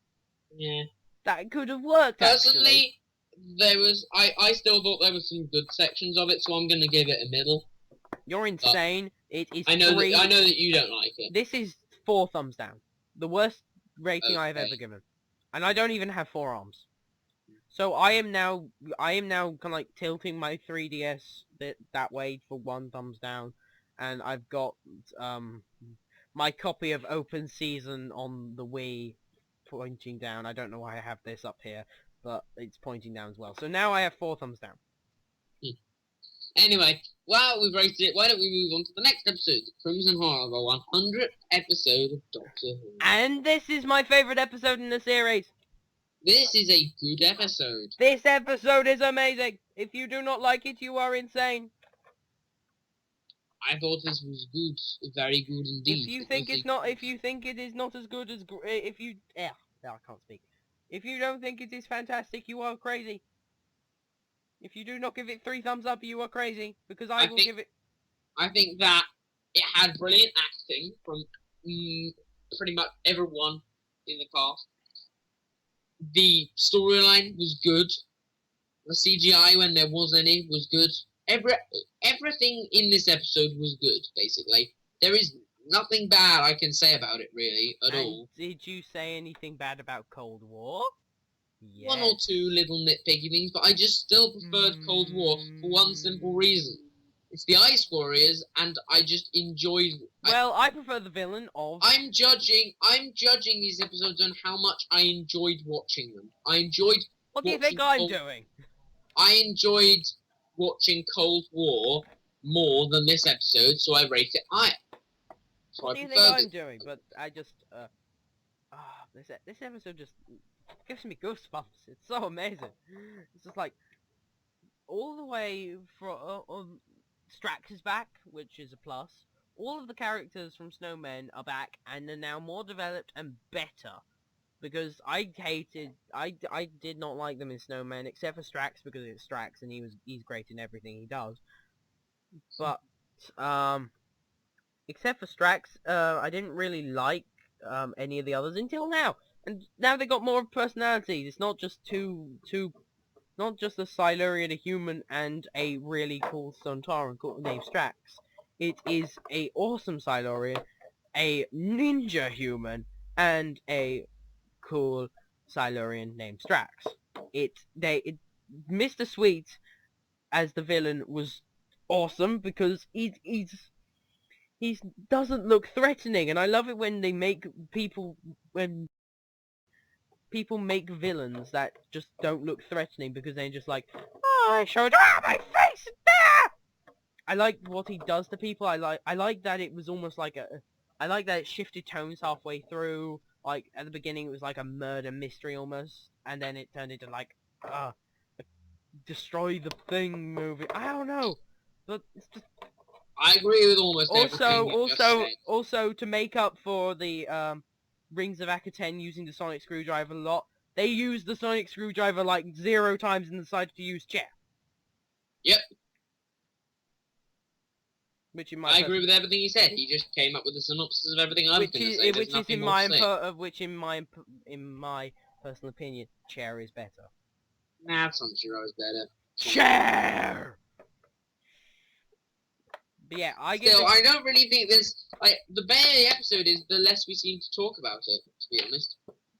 Yeah. That could have worked, Personally, I still thought there were some good sections of it, so I'm going to give it a middle. You're insane. It is I know that you don't like it. This is 4 thumbs down. The worst rating I've ever given. And I don't even have 4 arms. So I am now kind of like tilting my 3DS bit that way for 1 thumbs down. And I've got my copy of Open Season on the Wii pointing down. I don't know why I have this up here, but it's pointing down as well. So now I have 4 thumbs down. Anyway, while we've rated it, why don't we move on to the next episode, Crimson Harbour, 100th episode of Doctor Who. And this is my favourite episode in the series. This is a good episode. This episode is amazing. If you do not like it, you are insane. I thought this was good, very good indeed. If you think it is not as good as, I can't speak. If you don't think it is fantastic, you are crazy. If you do not give it 3 thumbs up, you are crazy, because I will give it... I think that it had brilliant acting from pretty much everyone in the cast. The storyline was good. The CGI, when there was any, was good. Everything in this episode was good, basically. There is nothing bad I can say about it really at And all. did you say anything bad about Cold War? One or two little nitpicky things, but I just still preferred Cold War for one simple reason. It's the Ice Warriors, and I just enjoyed. Well, I prefer the villain of... I'm judging these episodes on how much I enjoyed watching them. What do you think I'm doing? I enjoyed watching Cold War more than this episode, so I rate it higher. So What do you think I'm doing? But I just... this episode just gives me goosebumps. It's so amazing. It's just like... all the way from... Strax is back, which is a plus. All of the characters from Snowmen are back and are now more developed and better. Because I did not like them in Snowmen, except for Strax, because it's Strax and he's great in everything he does. But except for Strax, I didn't really like any of the others until now. And now they got more personalities. It's not just not just a Silurian, a human, and a really cool Sontaran named Strax. It is a awesome Silurian, a ninja human, and a cool Silurian named Strax. Mr. Sweet as the villain was awesome because he doesn't look threatening, and I love it when they make people make villains that just don't look threatening because they're just like, oh, I showed my face there. I like what he does to people. I like that it was almost like I like that it shifted tones halfway through. Like at the beginning it was like a murder mystery almost, and then it turned into like a destroy the thing movie. I don't know, but it's just... I agree with almost everything you just said. Also to make up for the Rings of Akaten using the sonic screwdriver a lot, they used the sonic screwdriver like 0 times and decided to use chair. Yep. Which I agree with everything he said. He just came up with a synopsis of everything I'm going to say. Which in my personal opinion, chair is better. Nah, Sanshiro is better. Chair! But yeah, I don't really think there's... like, the better the episode is, the less we seem to talk about it, to be honest.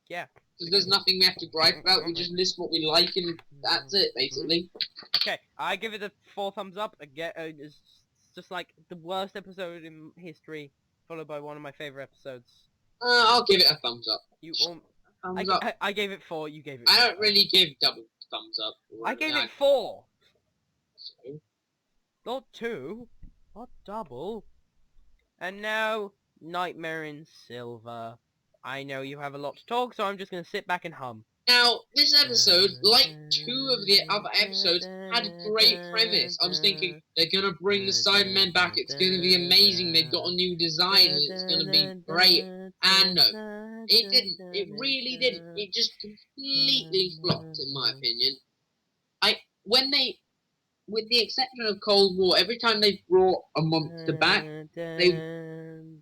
Yeah. Because there's nothing we have to gripe about, we just list what we like and that's it, basically. Okay, I give it a 4 thumbs up. Again, it's just like the worst episode in history, followed by one of my favourite episodes. I'll give it a thumbs up. Thumbs up. I gave it 4, you gave it 4. I don't really give double thumbs up. I gave it 4! So? Not 2. Not double. And now, Nightmare in Silver. I know you have a lot to talk, so I'm just going to sit back and hum. Now, this episode, like 2 of the other episodes, had a great premise. I was thinking, they're going to bring the Cybermen back, it's going to be amazing, they've got a new design, and it's going to be great. And no, it didn't. It really didn't. It just completely flopped, in my opinion. With the exception of Cold War, every time they've brought a monster back, they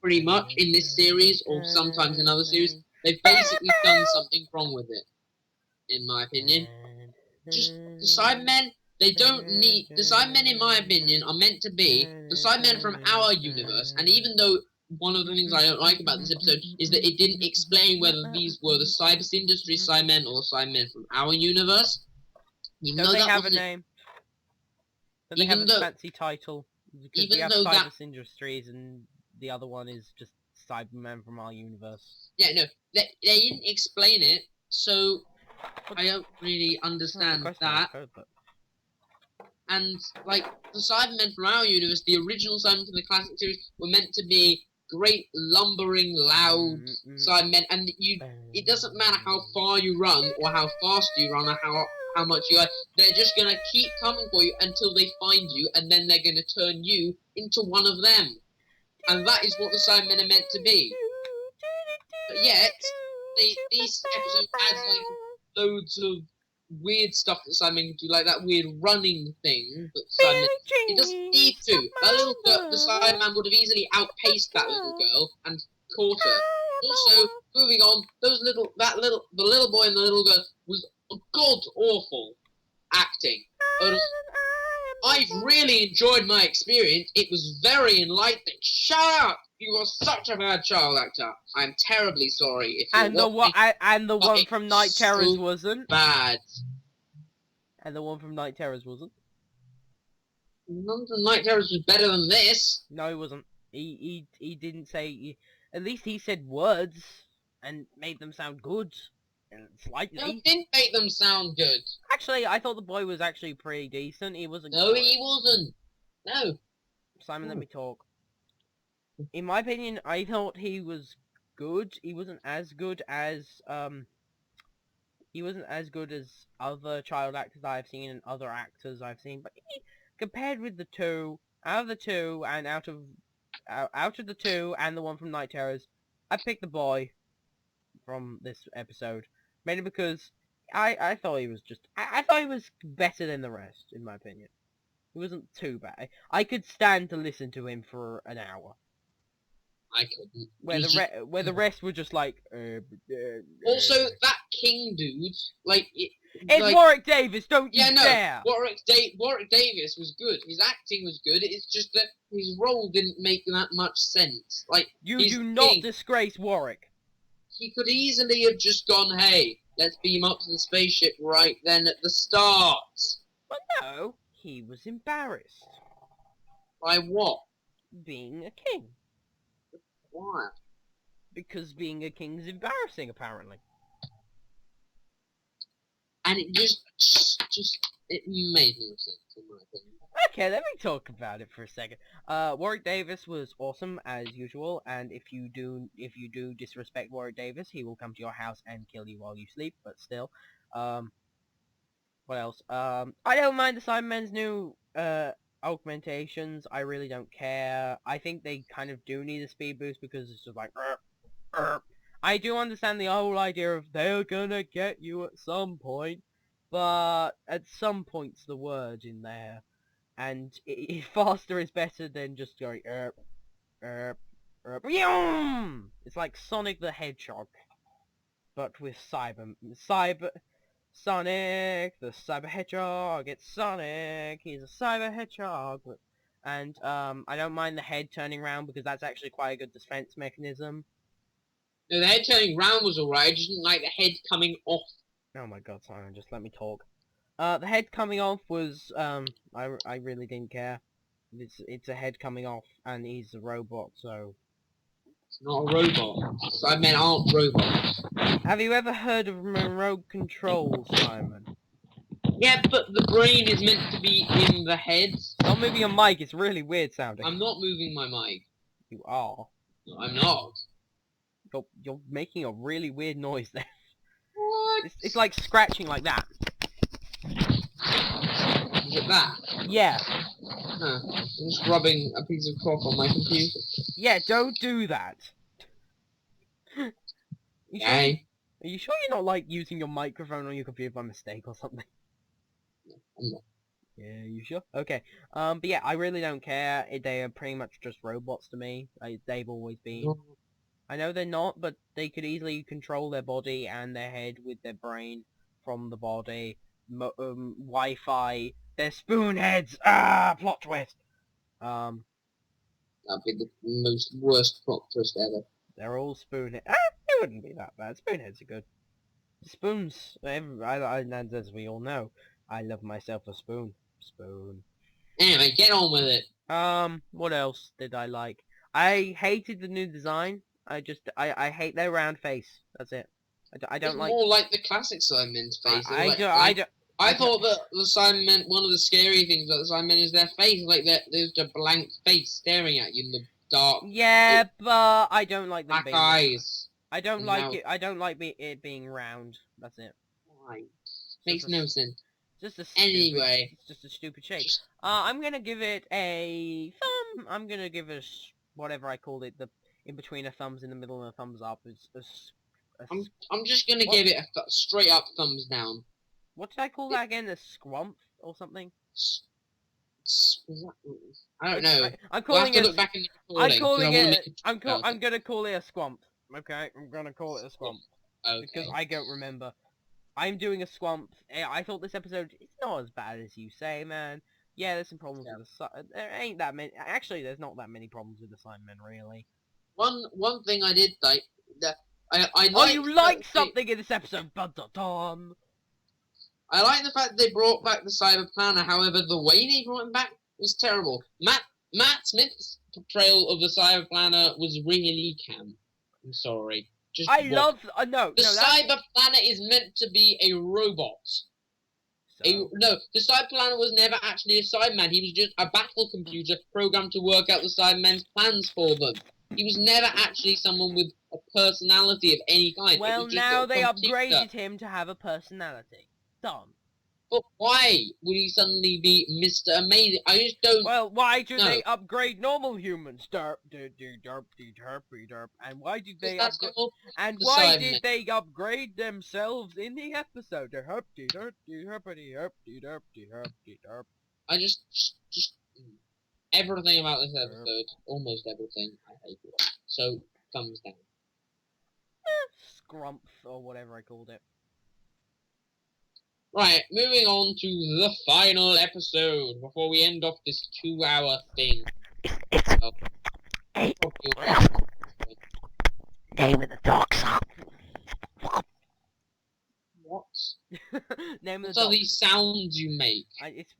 pretty much, in this series, or sometimes in other series, they've basically done something wrong with it, in my opinion. Just, the Cybermen, they don't need... The Cybermen, in my opinion, are meant to be the Cybermen from our universe, and even though one of the things I don't like about this episode is that it didn't explain whether these were the Cybus Industries Cybermen or the Cybermen from our universe. Don't they have a name? Don't they have a fancy title? Because we have Cybus Industries and the other one is just Cybermen from our universe. Yeah, no, they didn't explain it, so I don't really understand that. And, like, the Cybermen from our universe, the original Cybermen from the classic series, were meant to be great, lumbering, loud Cybermen, and it doesn't matter how far you run, or how fast you run, or how much you are, they're just going to keep coming for you until they find you, and then they're going to turn you into one of them. And that is what the Cybermen are meant to be. But yet, these episodes adds, like, loads of weird stuff that Cybermen can do, like that weird running thing that Cybermen... It doesn't need to. That little girl, the Cyberman would have easily outpaced that little girl and caught her. Also, moving on, the little boy and the little girl was god-awful acting. I've really enjoyed my experience. It was very enlightening. Shut up! You are such a bad child actor. I'm terribly sorry. If you And the want one me and the but one it's from Night Terrors so wasn't. bad. And the one from Night Terrors wasn't. None from Night Terrors was better than this. No, he wasn't. He didn't say. At least he said words and made them sound good, and No, slightly. it didn't make them sound good. Actually, I thought the boy was actually pretty decent. He wasn't. No, great. he wasn't. No. Simon, let me talk. In my opinion, I thought he was good. He wasn't as good as He wasn't as good as other child actors I've seen and other actors I've seen. But compared with the two, out of the two, and out of the two and the one from Night Terrors, I picked the boy from this episode, mainly because I thought he was just I thought he was better than the rest, in my opinion. He wasn't too bad. I could stand to listen to him for an hour. I couldn't. Where the rest were just like. Also, that King dude, like It's like, Warwick Davis, don't you yeah, no. dare! Warwick Davis was good. His acting was good. It's just that his role didn't make that much sense. Like You he's do not King. disgrace Warwick. He could easily have just gone, "Hey, let's beam up to the spaceship right then at the start." But no, he was embarrassed. By what? Being a king. Why? Because being a king is embarrassing, apparently. And it it made no sense in my opinion. Okay, let me talk about it for a second. Warwick Davis was awesome as usual, and if you do disrespect Warwick Davis, he will come to your house and kill you while you sleep. But still, what else? I don't mind the Cybermen's new augmentations. I really don't care. I think they kind of do need a speed boost because it's just like. I do understand the whole idea of they're gonna get you at some point, but at some point's the word in there. And faster is better than just going Yum! It's like Sonic the Hedgehog, but with Sonic the Cyber Hedgehog. It's Sonic. He's a Cyber Hedgehog, and I don't mind the head turning around because that's actually quite a good defense mechanism. No, the head turning round was alright. I just didn't like the head coming off. Oh my god, Simon, just let me talk. The head coming off was, I really didn't care. It's a head coming off, and he's a robot, so... It's not a robot. Cybermen aren't robots. Have you ever heard of remote control, Simon? Yeah, but the brain is meant to be in the head. Stop moving your mic, it's really weird sounding. I'm not moving my mic. You are. No, I'm not. You're making a really weird noise there. What? It's like scratching like that. Is it that? Yeah. Huh. I'm just rubbing a piece of cloth on my computer. Yeah, don't do that. Okay. Are you sure you're not like using your microphone on your computer by mistake or something? I'm not. Yeah, you sure? Okay. But yeah, I really don't care. They are pretty much just robots to me. They've always been. I know they're not, but they could easily control their body and their head with their brain from the body. Wi-Fi. They're spoonheads! Ah! Plot twist! That'd be the most worst plot twist ever. They're all spoonheads. Ah! It wouldn't be that bad. Spoonheads are good. Spoons. As we all know, I love myself a spoon. Spoon. Anyway, get on with it. What else did I like? I hated the new design. I hate their round face. That's it. I don't it's like. more like the classic Cybermen's face. I thought that the Cybermen, one of the scary things about the Cybermen is their face, like there's a blank face staring at you in the dark. Yeah, but I don't like them black being. eyes. I don't like it. I don't like it being round. That's it. Why? Makes no sense. Just a stupid, Anyway, it's just a stupid shape. I'm gonna give it a thumb. I'm gonna give it whatever I called it. The in between a thumbs in the middle and a thumbs up is I'm just gonna give it a straight up thumbs down. What did I call that again? A squump or something? I don't know. I'm calling we'll have to it. Look back in the recording, I'm calling it. I'm gonna call it a squump. Okay, I'm gonna call it a squump. Okay. Because I don't remember. I'm doing a squump. I thought this episode it's not as bad as you say, man. Yeah, there's some problems with the there ain't that many. Actually, there's not that many problems with the Cybermen, really. one thing I did like that I Oh, liked you like that something in this episode, Dun-dun-dun. I like the fact that they brought back the Cyber Planner. However, the way they brought him back was terrible. Matt Smith's portrayal of the Cyber Planner was really camp. I'm sorry. Just I what? love... no, The no, that's... Cyber Planner is meant to be a robot. So, No, the Cyber Planner was never actually a Cyberman. He was just a battle computer programmed to work out the Cybermen's plans for them. He was never actually someone with a personality of any kind. It well, was just now a they computer. upgraded him to have a personality. Done. But why would he suddenly be Mr. Amazing? I just don't. Well, why do No. they upgrade normal humans? Derp, derp, derp, derp, derp. And why did they That's upgrade? all And the why Cybermen. did they upgrade themselves in the episode? Derp, derp, derp, derp, derp, derp, derp. I just everything about this episode, almost everything, I hate it. So thumbs down. Scrumph or whatever I called it. Right, moving on to the final episode before we end off this 2-hour thing. Name of the dog song. What? Name of What the are dog. these sounds you make?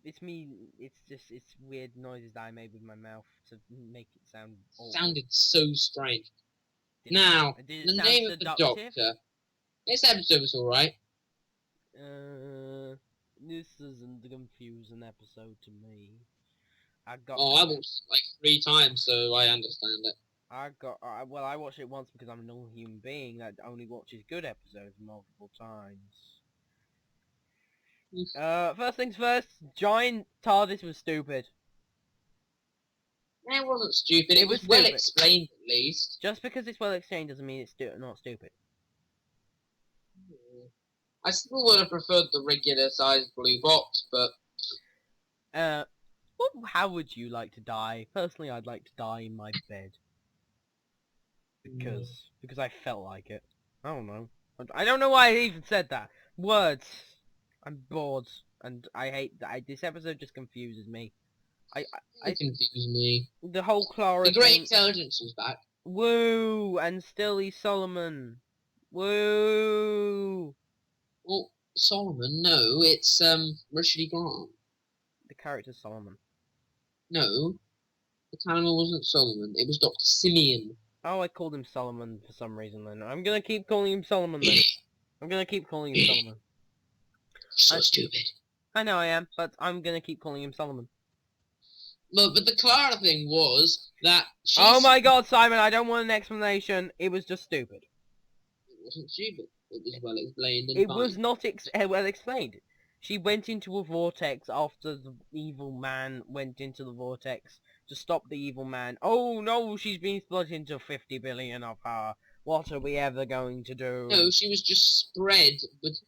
It's me. It's weird noises that I made with my mouth to make it sound. Awkward. Sounded so strange. Did it- Now, did it the sound name of the seductive? Doctor. This episode was alright. This isn't a confusing episode to me. I got. Oh, I watched it like 3 times, so I understand it. Well, I watched it once because I'm a normal human being that only watches good episodes multiple times. First things first, giant TARDIS was stupid. It wasn't stupid. It was was well stupid. explained, at least. Just because it's well explained doesn't mean it's not stupid. I still would have preferred the regular sized blue box, but How would you like to die? Personally, I'd like to die in my bed. Because I felt like it. I don't know. I don't know why I even said that. Words. I'm bored, and I hate that. This episode just confuses me. it confused me. The whole Clara The Great thing. Intelligence was back. Woo! And Stilly Solomon. Woo! Well, Solomon, no, it's Richard E. Grant. The character's Solomon. No, the animal wasn't Solomon. It was Dr. Simeon. Oh, I called him Solomon for some reason then. I'm gonna keep calling him Solomon then. I'm gonna keep calling him Solomon. So stupid. I know I am, but I'm gonna keep calling him Solomon. But the Clara thing was that she's... Oh my god, Simon, I don't want an explanation. It was just stupid. It wasn't stupid. It was well explained and It fine. was not well explained. She went into a vortex after the evil man went into the vortex to stop the evil man. Oh no, she's been split into 50 billion of her. What are we ever going to do? No, she was just spread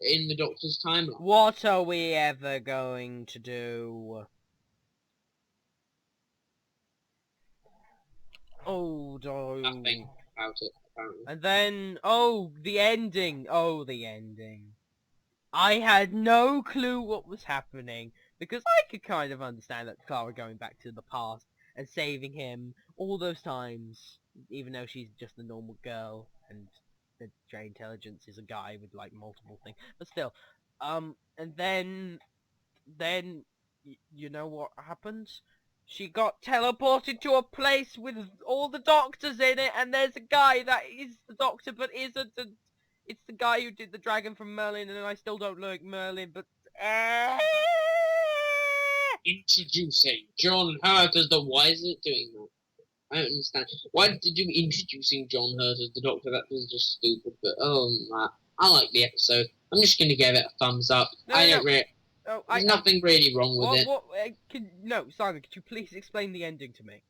in the Doctor's timeline. What are we ever going to do? Oh, no. Nothing about it, apparently. And then, oh, the ending. Oh, the ending. I had no clue what was happening, because I could kind of understand that Clara going back to the past and saving him all those times, even though she's just a normal girl, and the J Intelligence is a guy with, like, multiple things. But still, and then, you know what happened? She got teleported to a place with all the doctors in it, and there's a guy that is the Doctor but isn't. And it's the guy who did the dragon from Merlin, and I still don't like Merlin, but... Introducing John Hurt as the... Why is it doing that? I don't understand. Why did you introducing John Hurt as the Doctor? That was just stupid, but I like the episode. I'm just going to give it a thumbs up. There's nothing really wrong with it. No, Simon, could you please explain the ending to me?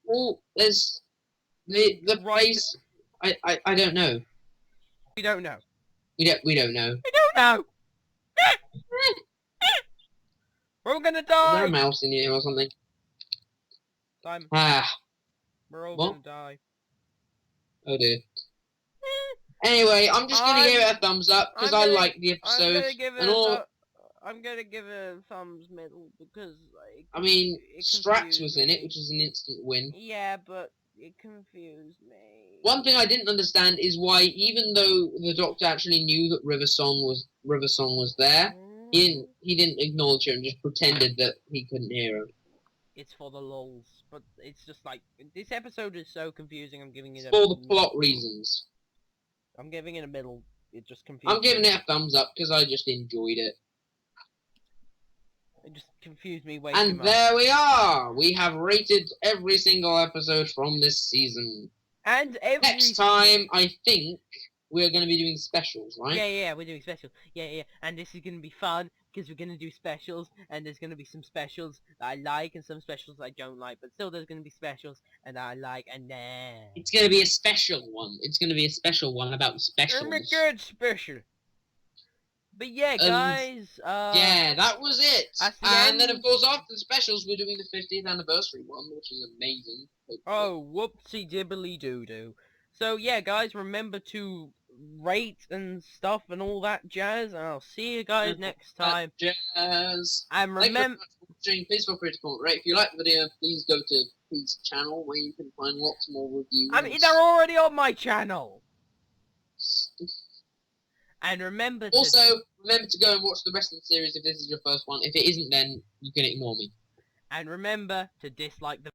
Well, there's the place. I don't know. We don't know. We don't know. We don't know! We're all gonna Is there die! a mouse in here or something? Simon, Ah, we're all what? gonna die. oh dear. Anyway, I'm just gonna give it a thumbs up because I like the episode. I'm gonna give it a thumbs middle because I mean, Strax was in it, which is an instant win. Yeah, but It confused me. One thing I didn't understand is why, even though the Doctor actually knew that River Song was there, he didn't acknowledge her and just pretended that he couldn't hear her. It's for the lulz, but it's just like this episode is so confusing. I'm giving it For the plot reasons. I'm giving it a middle. It just confused. I'm giving it a thumbs up because I just enjoyed it. It just confused me way too And much. there we are. We have rated every single episode from this season. And every Next time, I think we're going to be doing specials, right? Yeah, we're doing specials. Yeah. And this is going to be fun because we're going to do specials, and there's going to be some specials that I like and some specials I don't like, but still there's going to be specials and I like, and then It's going to be a special one. It's going to be a special one about specials. oh my god, special. But yeah, guys, yeah, that was it. that's the And then, end. of course, after the specials, we're doing the 50th anniversary one, which is amazing. Oh, whoopsie dibbly doo doo. So yeah, guys, remember to rate and stuff and all that jazz. And I'll see you guys next time. Jazz. And Thank you very remember, much for watching. Please feel free to comment, rate. If you like the video, please go to Pete's channel where you can find lots more reviews. I mean, they're already on my channel. And remember to Also, remember to go and watch the rest of the series if this is your first one. If it isn't, then you can ignore me. and remember to dislike the